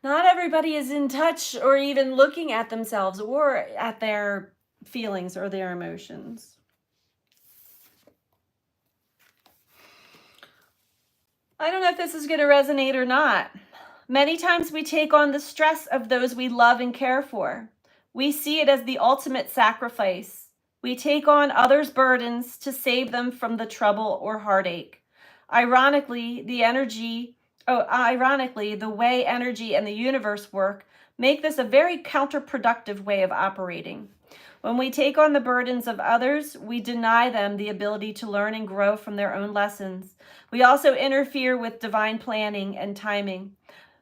Not everybody is in touch or even looking at themselves or at their feelings or their emotions. I don't know if this is going to resonate or not. Many times we take on the stress of those we love and care for. We see it as the ultimate sacrifice. We take on others' burdens to save them from the trouble or heartache. Ironically, the way energy and the universe work make this a very counterproductive way of operating. When we take on the burdens of others, we deny them the ability to learn and grow from their own lessons. We also interfere with divine planning and timing.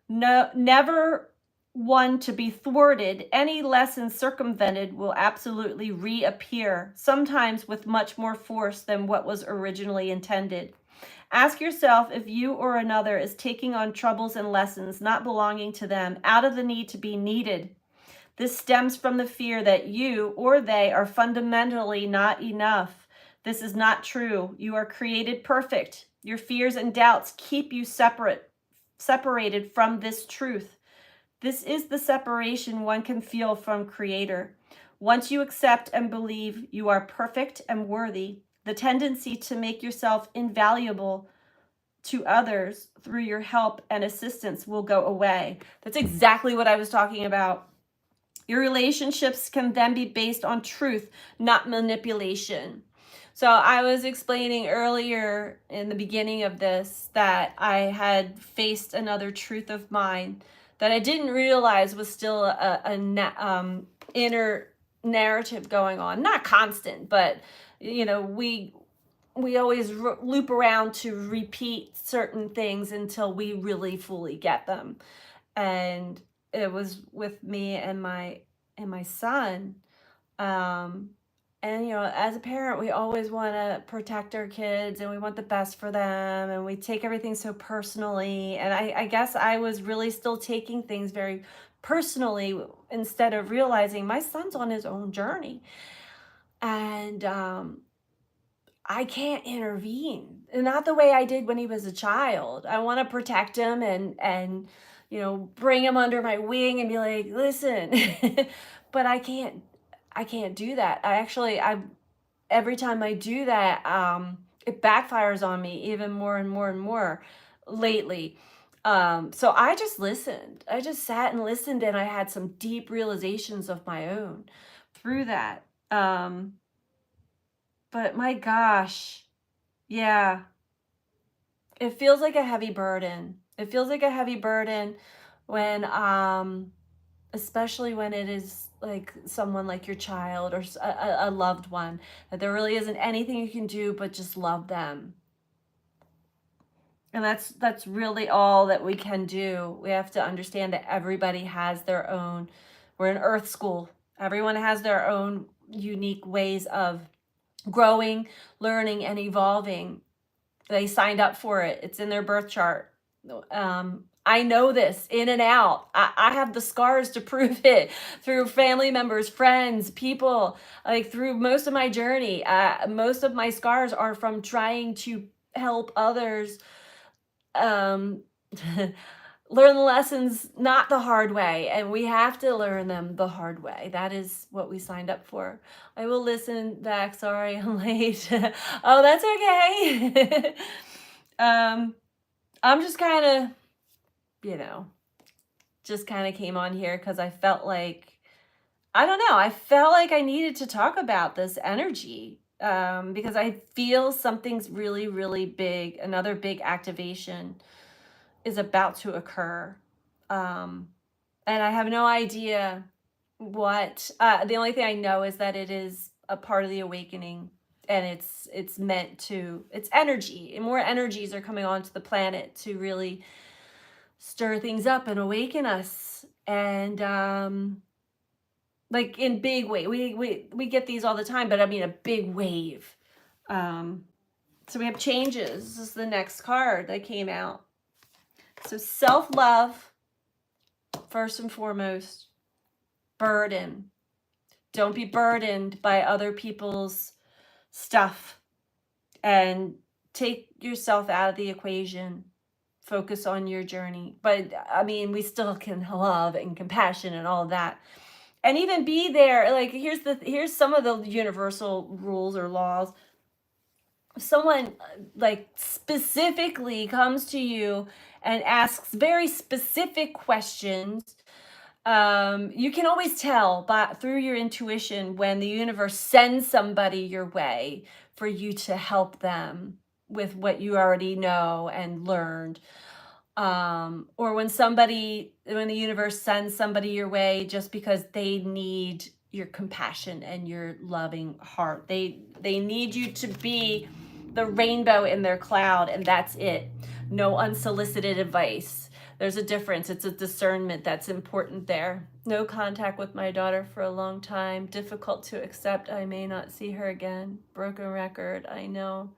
No, never one to be thwarted, any lesson circumvented will absolutely reappear, sometimes with much more force than what was originally intended. Ask yourself if you or another is taking on troubles and lessons not belonging to them out of the need to be needed. This stems from the fear that you or they are fundamentally not enough. This is not true. You are created perfect. Your fears and doubts keep you separated from this truth. This is the separation one can feel from Creator. Once you accept and believe you are perfect and worthy, the tendency to make yourself invaluable to others through your help and assistance will go away. That's exactly what I was talking about. Your relationships can then be based on truth, not manipulation. So I was explaining earlier in the beginning of this that I had faced another truth of mine that I didn't realize was still a inner narrative going on. Not constant, but we always loop around to repeat certain things until we really fully get them. And it was with me and my son. And as a parent, we always want to protect our kids and we want the best for them, and we take everything so personally. And I guess I was really still taking things very personally instead of realizing my son's on his own journey. And I can't intervene, not the way I did when he was a child. I want to protect him and bring him under my wing and be like, listen, but I can't do that. I every time I do that, it backfires on me even more and more and more lately. So I just listened. I just sat and listened, and I had some deep realizations of my own through that. But my gosh, yeah, it feels like a heavy burden. It feels like a heavy burden when, especially when it is like someone like your child or a loved one, that there really isn't anything you can do but just love them. And that's really all that we can do. We have to understand that everybody has their own, we're in Earth School. Everyone has their own unique ways of growing, learning, and evolving. They signed up for it. It's in their birth chart. I know this in and out. I have the scars to prove it through family members, friends, people, like through most of my journey. Most of my scars are from trying to help others learn the lessons not the hard way, and we have to learn them the hard way. That is what we signed up for. I will listen back. Sorry, I'm late. Oh, that's okay. I'm just kind of, just kind of came on here because I felt like I don't know. I felt like I needed to talk about this energy because I feel something's really, really big. Another big activation is about to occur. Um, and I have no idea what. The only thing I know is that it is a part of the awakening, and it's meant to. It's energy, and more energies are coming onto the planet to really stir things up and awaken us. And like in big way, we get these all the time, but I mean a big wave. Um, so we have changes. This is the next card that came out. So self-love, first and foremost. Burden. Don't be burdened by other people's stuff, and take yourself out of the equation. Focus on your journey. But I mean, we still can love and compassion and all of that. And even be there. Like here's some of the universal rules or laws. If someone like specifically comes to you and asks very specific questions, you can always tell through your intuition when the universe sends somebody your way for you to help them with what you already know and learned. Or when the universe sends somebody your way just because they need your compassion and your loving heart. They need you to be the rainbow in their cloud, and that's it. No unsolicited advice. There's a difference. It's a discernment that's important there. No contact with my daughter for a long time. Difficult to accept. I may not see her again. Broken record. I know.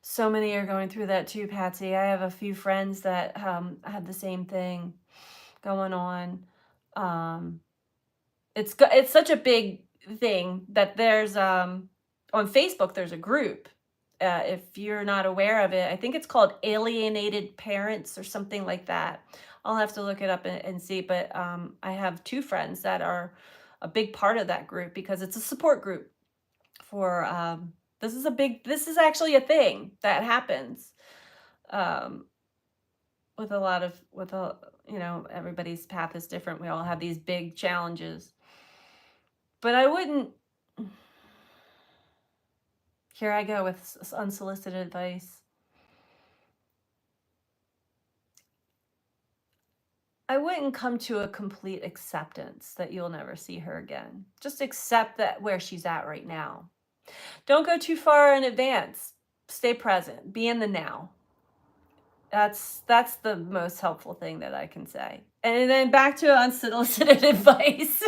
So many are going through that too, Patsy. I have a few friends that have the same thing going on. It's such a big thing that there's on Facebook there's a group. If you're not aware of it, I think it's called Alienated Parents or something like that. I'll have to look it up and see. But I have two friends that are a big part of that group because it's a support group for this is actually a thing that happens with everybody's path is different. We all have these big challenges. But I wouldn't, here I go with unsolicited advice. I wouldn't come to a complete acceptance that you'll never see her again. Just accept that where she's at right now. Don't go too far in advance. Stay present. Be in the now. That's the most helpful thing that I can say. And then back to unsolicited advice.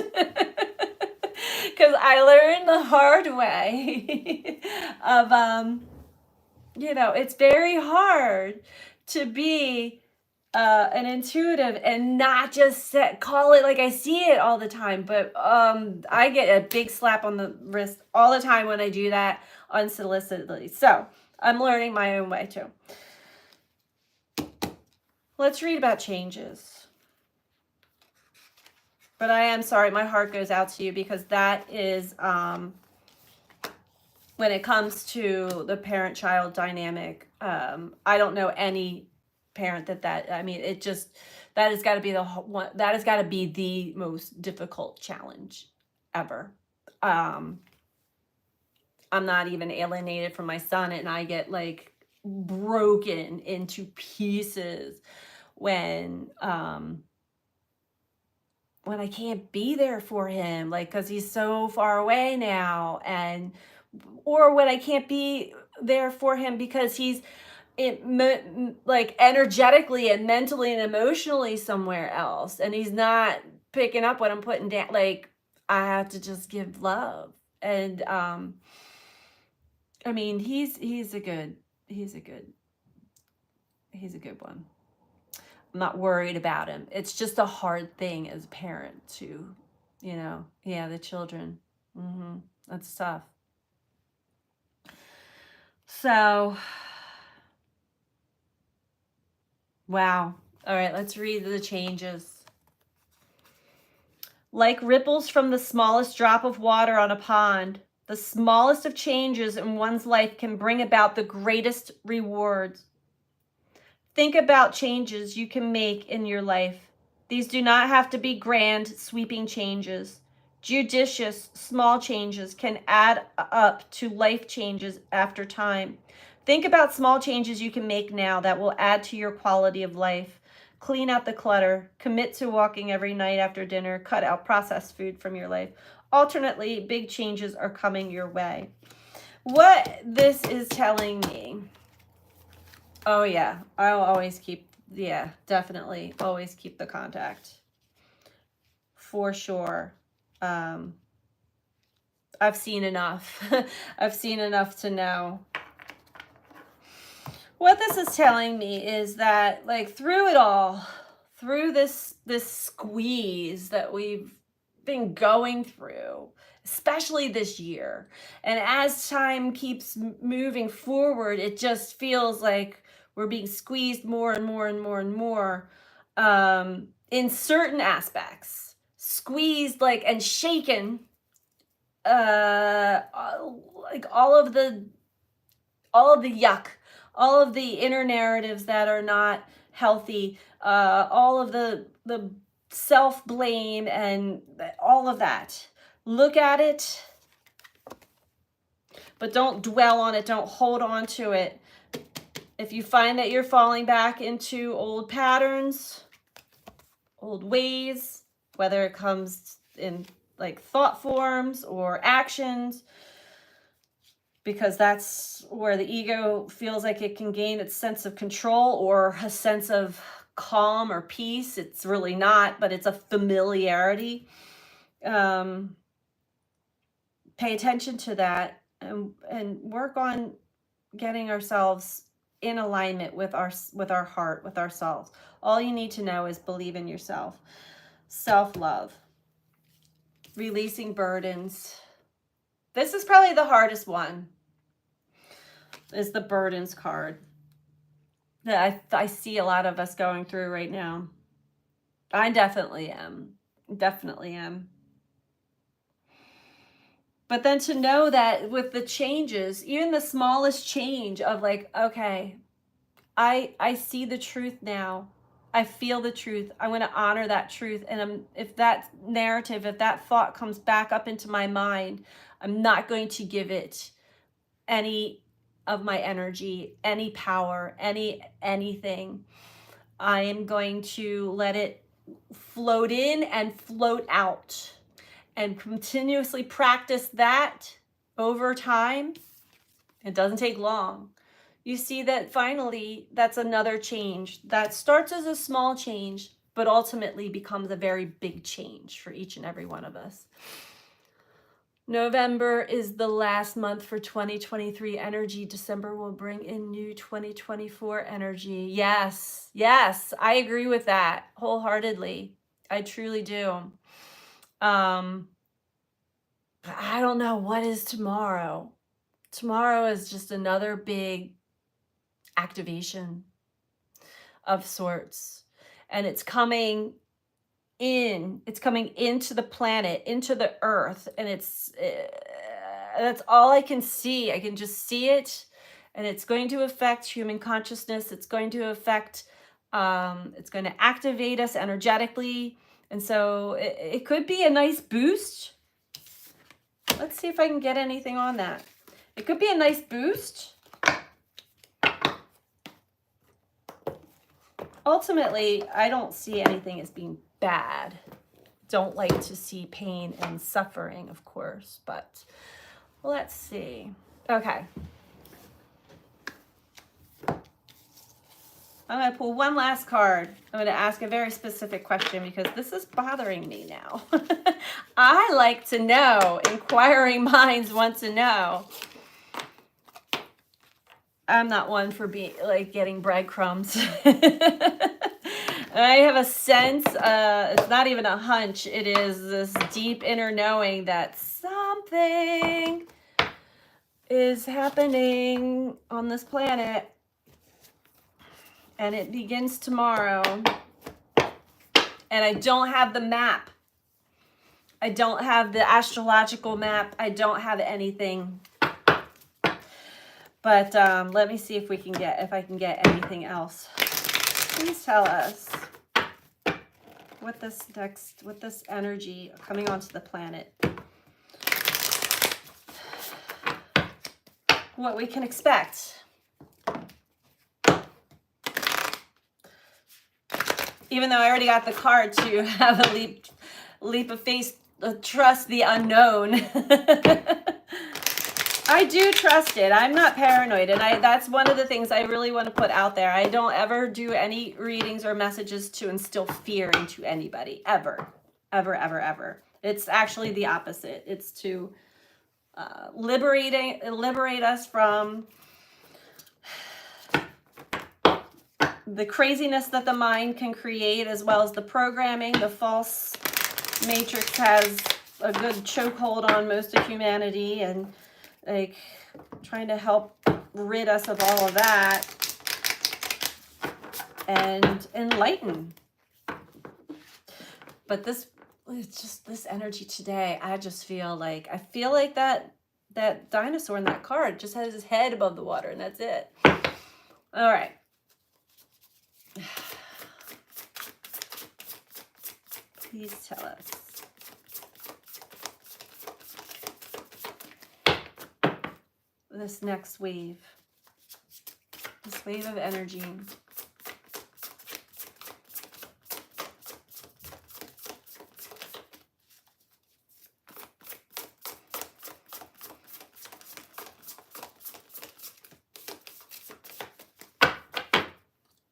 Because I learned the hard way of, it's very hard to be an intuitive and not just call it like I see it all the time. But I get a big slap on the wrist all the time when I do that unsolicitedly. So I'm learning my own way too. Let's read about changes. But I am sorry, my heart goes out to you because that is, when it comes to the parent-child dynamic, I don't know any parent that has got to be the most difficult challenge ever. I'm not even alienated from my son, and I get like broken into pieces when I can't be there for him, like, because he's so far away now, or when I can't be there for him because he's like energetically and mentally and emotionally somewhere else, and he's not picking up what I'm putting down. Like, I have to just give love. And I mean, he's a good one. I'm not worried about him. It's just a hard thing as a parent to, the children. That's tough. So, wow. All right, let's read the changes. Like ripples from the smallest drop of water on a pond, the smallest of changes in one's life can bring about the greatest rewards. Think about changes you can make in your life. These do not have to be grand, sweeping changes. Judicious, small changes can add up to life changes after time. Think about small changes you can make now that will add to your quality of life. Clean out the clutter. Commit to walking every night after dinner. Cut out processed food from your life. Alternately, big changes are coming your way. What this is telling me, oh yeah, I'll always keep, yeah, definitely always keep the contact. For sure. I've seen enough. I've seen enough to know. What this is telling me is that, like, through it all, through this squeeze that we've been going through, especially this year, and as time keeps moving forward, it just feels like we're being squeezed more and more and more and more, in certain aspects, squeezed, like, and shaken, like all of the yuck, all of the inner narratives that are not healthy, all of the self-blame and all of that. Look at it, but don't dwell on it. Don't hold on to it. If you find that you're falling back into old patterns, old ways, whether it comes in like thought forms or actions, because that's where the ego feels like it can gain its sense of control or a sense of calm or peace. It's really not, but it's a familiarity. Pay attention to that and work on getting ourselves in alignment with our heart, with ourselves. All you need to know is believe in yourself. Self-love. Releasing burdens. This is probably the hardest one, is the burdens card that I see a lot of us going through right now. I definitely am. Definitely am. But then to know that with the changes, even the smallest change of like, okay, I see the truth now. I feel the truth. I want to honor that truth. And if that narrative, if that thought comes back up into my mind, I'm not going to give it any of my energy, any power, anything. I am going to let it float in and float out, and continuously practice that over time. It doesn't take long. You see that finally that's another change that starts as a small change, but ultimately becomes a very big change for each and every one of us. November is the last month for 2023 energy. December will bring in new 2024 energy. Yes, I agree with that wholeheartedly. I truly do. I don't know what is tomorrow. Tomorrow is just another big activation of sorts, and it's coming into the planet, into the earth, and that's all I can see. I can just see it, and it's going to affect human consciousness. It's going to affect, it's going to activate us energetically, and so it could be a nice boost. Let's see if I can get anything on that. It could be a nice boost. Ultimately, I don't see anything as being bad. Don't like to see pain and suffering, of course, but let's see. Okay. I'm going to pull one last card. I'm going to ask a very specific question because this is bothering me now. I like to know. Inquiring minds want to know. I'm not one for getting breadcrumbs. I have a sense, it's not even a hunch, it is this deep inner knowing that something is happening on this planet, and it begins tomorrow, and I don't have the map. I don't have the astrological map. I don't have anything. But let me see if I can get anything else. Please tell us what this energy coming onto the planet, what we can expect. Even though I already got the card to have a leap of faith, trust the unknown. I do trust it. I'm not paranoid. And that's one of the things I really want to put out there. I don't ever do any readings or messages to instill fear into anybody, ever, ever, ever, ever. It's actually the opposite. It's to liberate us from the craziness that the mind can create, as well as the programming. The false matrix has a good chokehold on most of humanity, and like trying to help rid us of all of that and enlighten. But it's just this energy today. I just feel like that dinosaur in that card just has his head above the water, and that's it. All right. Please tell us. This next wave. This wave of energy.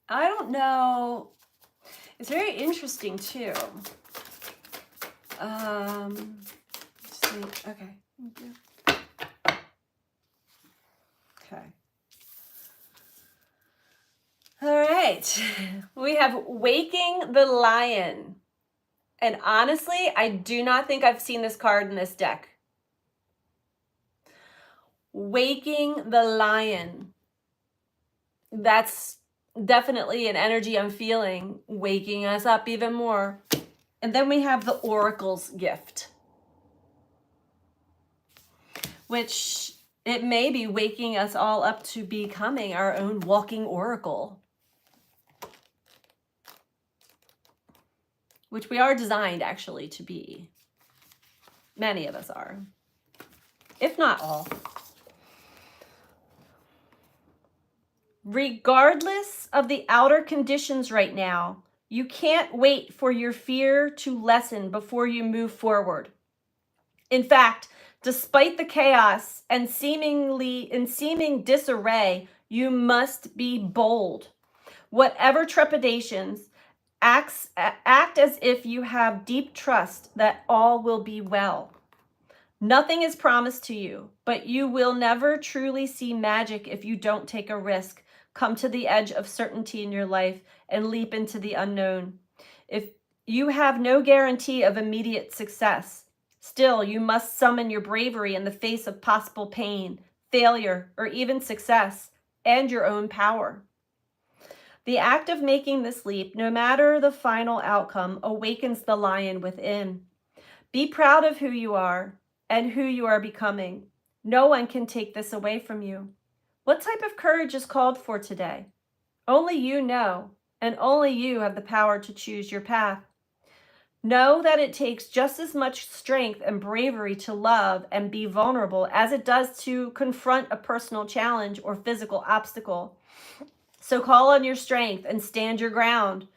I don't know. It's very interesting too. Let's see. Okay. Thank you. Okay. All right. We have Waking the Lion. And honestly, I do not think I've seen this card in this deck. Waking the Lion. That's definitely an energy I'm feeling, waking us up even more. And then we have the Oracle's Gift, which it may be waking us all up to becoming our own walking oracle, which we are designed actually to be. Many of us are, if not all. Regardless of the outer conditions right now, you can't wait for your fear to lessen before you move forward. In fact, despite the chaos and seeming disarray, you must be bold. Whatever trepidations, act as if you have deep trust that all will be well. Nothing is promised to you, but you will never truly see magic if you don't take a risk, come to the edge of certainty in your life, and leap into the unknown. If you have no guarantee of immediate success, still you must summon your bravery in the face of possible pain, failure, or even success, and your own power. The act of making this leap, no matter the final outcome, awakens the lion within. Be proud of who you are and who you are becoming. No one can take this away from you. What type of courage is called for today? Only you know, and only you have the power to choose your path. Know that it takes just as much strength and bravery to love and be vulnerable as it does to confront a personal challenge or physical obstacle. So call on your strength and stand your ground,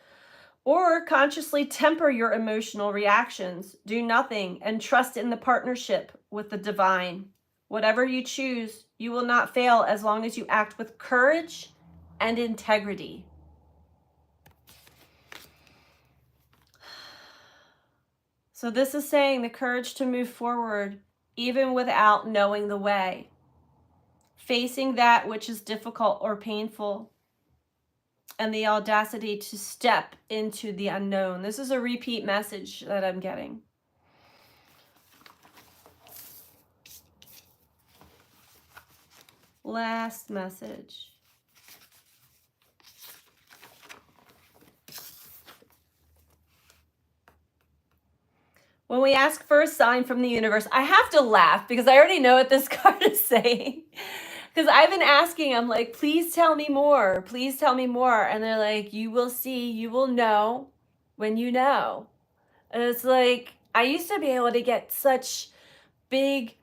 or consciously temper your emotional reactions. Do nothing and trust in the partnership with the divine. Whatever you choose, you will not fail as long as you act with courage and integrity. So this is saying the courage to move forward even without knowing the way. Facing that which is difficult or painful, and the audacity to step into the unknown. This is a repeat message that I'm getting. Last message. When we ask for a sign from the universe, I have to laugh because I already know what this card is saying. Because Because I've been asking, I'm like, please tell me more. Please tell me more. And they're like, you will see, you will know when you know. And it's like, I used to be able to get such big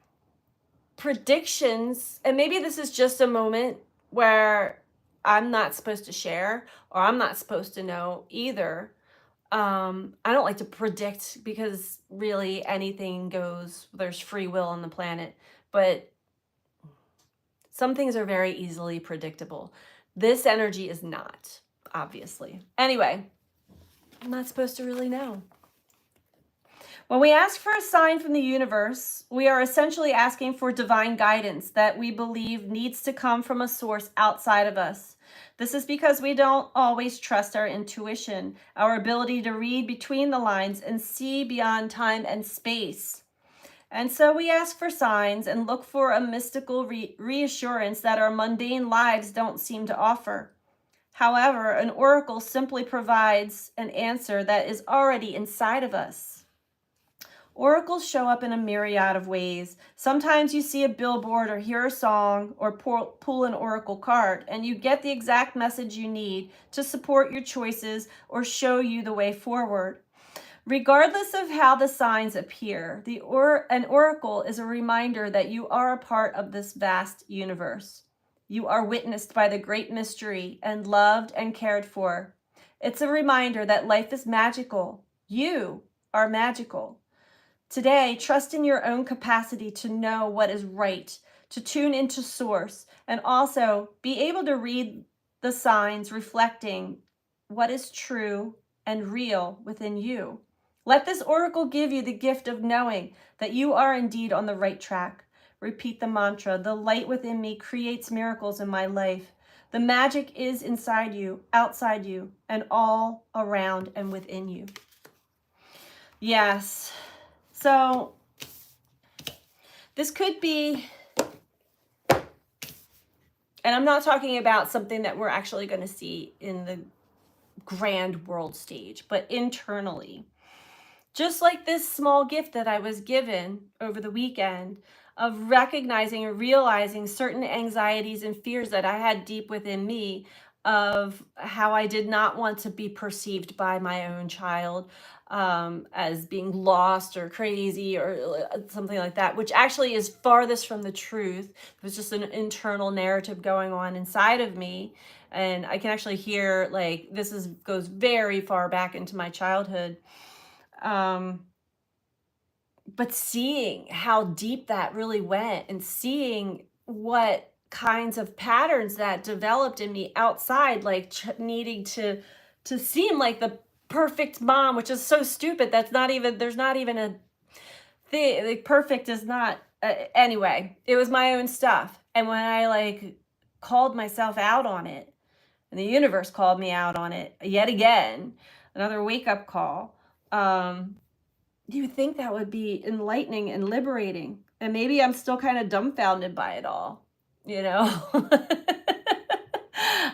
predictions. And maybe this is just a moment where I'm not supposed to share or I'm not supposed to know either. I don't like to predict because really anything goes, there's free will on the planet. But some things are very easily predictable. This energy is not, obviously. Anyway, I'm not supposed to really know. When we ask for a sign from the universe, we are essentially asking for divine guidance that we believe needs to come from a source outside of us. This is because we don't always trust our intuition, our ability to read between the lines and see beyond time and space. And so we ask for signs and look for a mystical reassurance that our mundane lives don't seem to offer. However, an oracle simply provides an answer that is already inside of us. Oracles show up in a myriad of ways. Sometimes you see a billboard or hear a song or pull an oracle card, and you get the exact message you need to support your choices or show you the way forward. Regardless of how the signs appear, an oracle is a reminder that you are a part of this vast universe. You are witnessed by the great mystery and loved and cared for. It's a reminder that life is magical. You are magical. Today, trust in your own capacity to know what is right, to tune into source, and also be able to read the signs reflecting what is true and real within you. Let this oracle give you the gift of knowing that you are indeed on the right track. Repeat the mantra, the light within me creates miracles in my life. The magic is inside you, outside you, and all around and within you. Yes. So this could be, and I'm not talking about something that we're actually going to see in the grand world stage, but internally. Just like this small gift that I was given over the weekend of recognizing and realizing certain anxieties and fears that I had deep within me of how I did not want to be perceived by my own child as being lost or crazy or something like that, which actually is farthest from the truth. It was just an internal narrative going on inside of me. And I can actually hear, like, goes very far back into my childhood. But seeing how deep that really went and seeing what kinds of patterns that developed in me outside, like needing to seem like the perfect mom, which is so stupid. There's not even a thing. Like, perfect is not, anyway, it was my own stuff. And when I like called myself out on it, and the universe called me out on it yet again, another wake-up call, you would think that would be enlightening and liberating. And maybe I'm still kind of dumbfounded by it all, you know?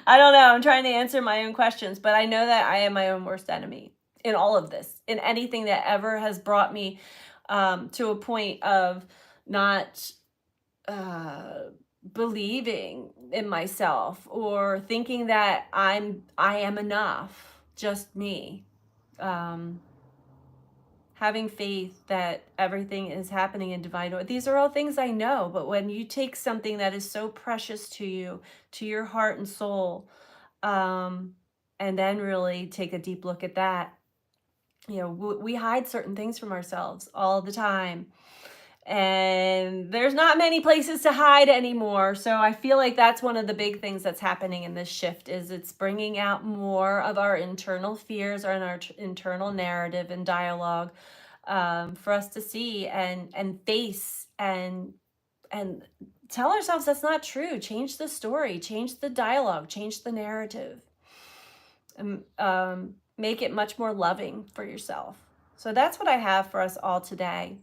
I don't know. I'm trying to answer my own questions, but I know that I am my own worst enemy in all of this, in anything that ever has brought me to a point of not believing in myself or thinking that I am enough, just me. Having faith that everything is happening in divine order. These are all things I know, but when you take something that is so precious to you, to your heart and soul, and then really take a deep look at that, you know, we hide certain things from ourselves all the time. And there's not many places to hide anymore. So I feel like that's one of the big things that's happening in this shift is it's bringing out more of our internal fears or our internal narrative and dialogue for us to see and face and tell ourselves that's not true. Change the story, change the dialogue, change the narrative, and make it much more loving for yourself. So that's what I have for us all today.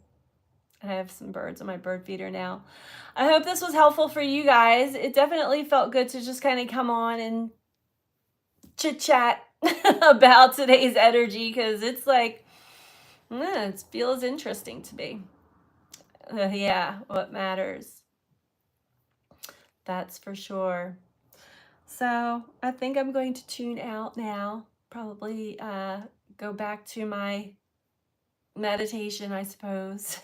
I have some birds on my bird feeder now. I hope this was helpful for you guys. It definitely felt good to just kind of come on and chit chat about today's energy because it's like, it feels interesting to me. Yeah, what matters. That's for sure. So I think I'm going to tune out now. Probably go back to my meditation, I suppose.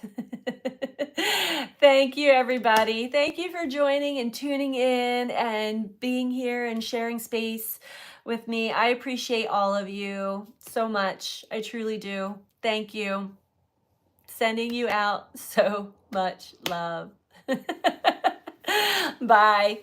Thank you, everybody. Thank you for joining and tuning in and being here and sharing space with me. I appreciate all of you so much. I truly do. Thank you. Sending you out so much love. Bye.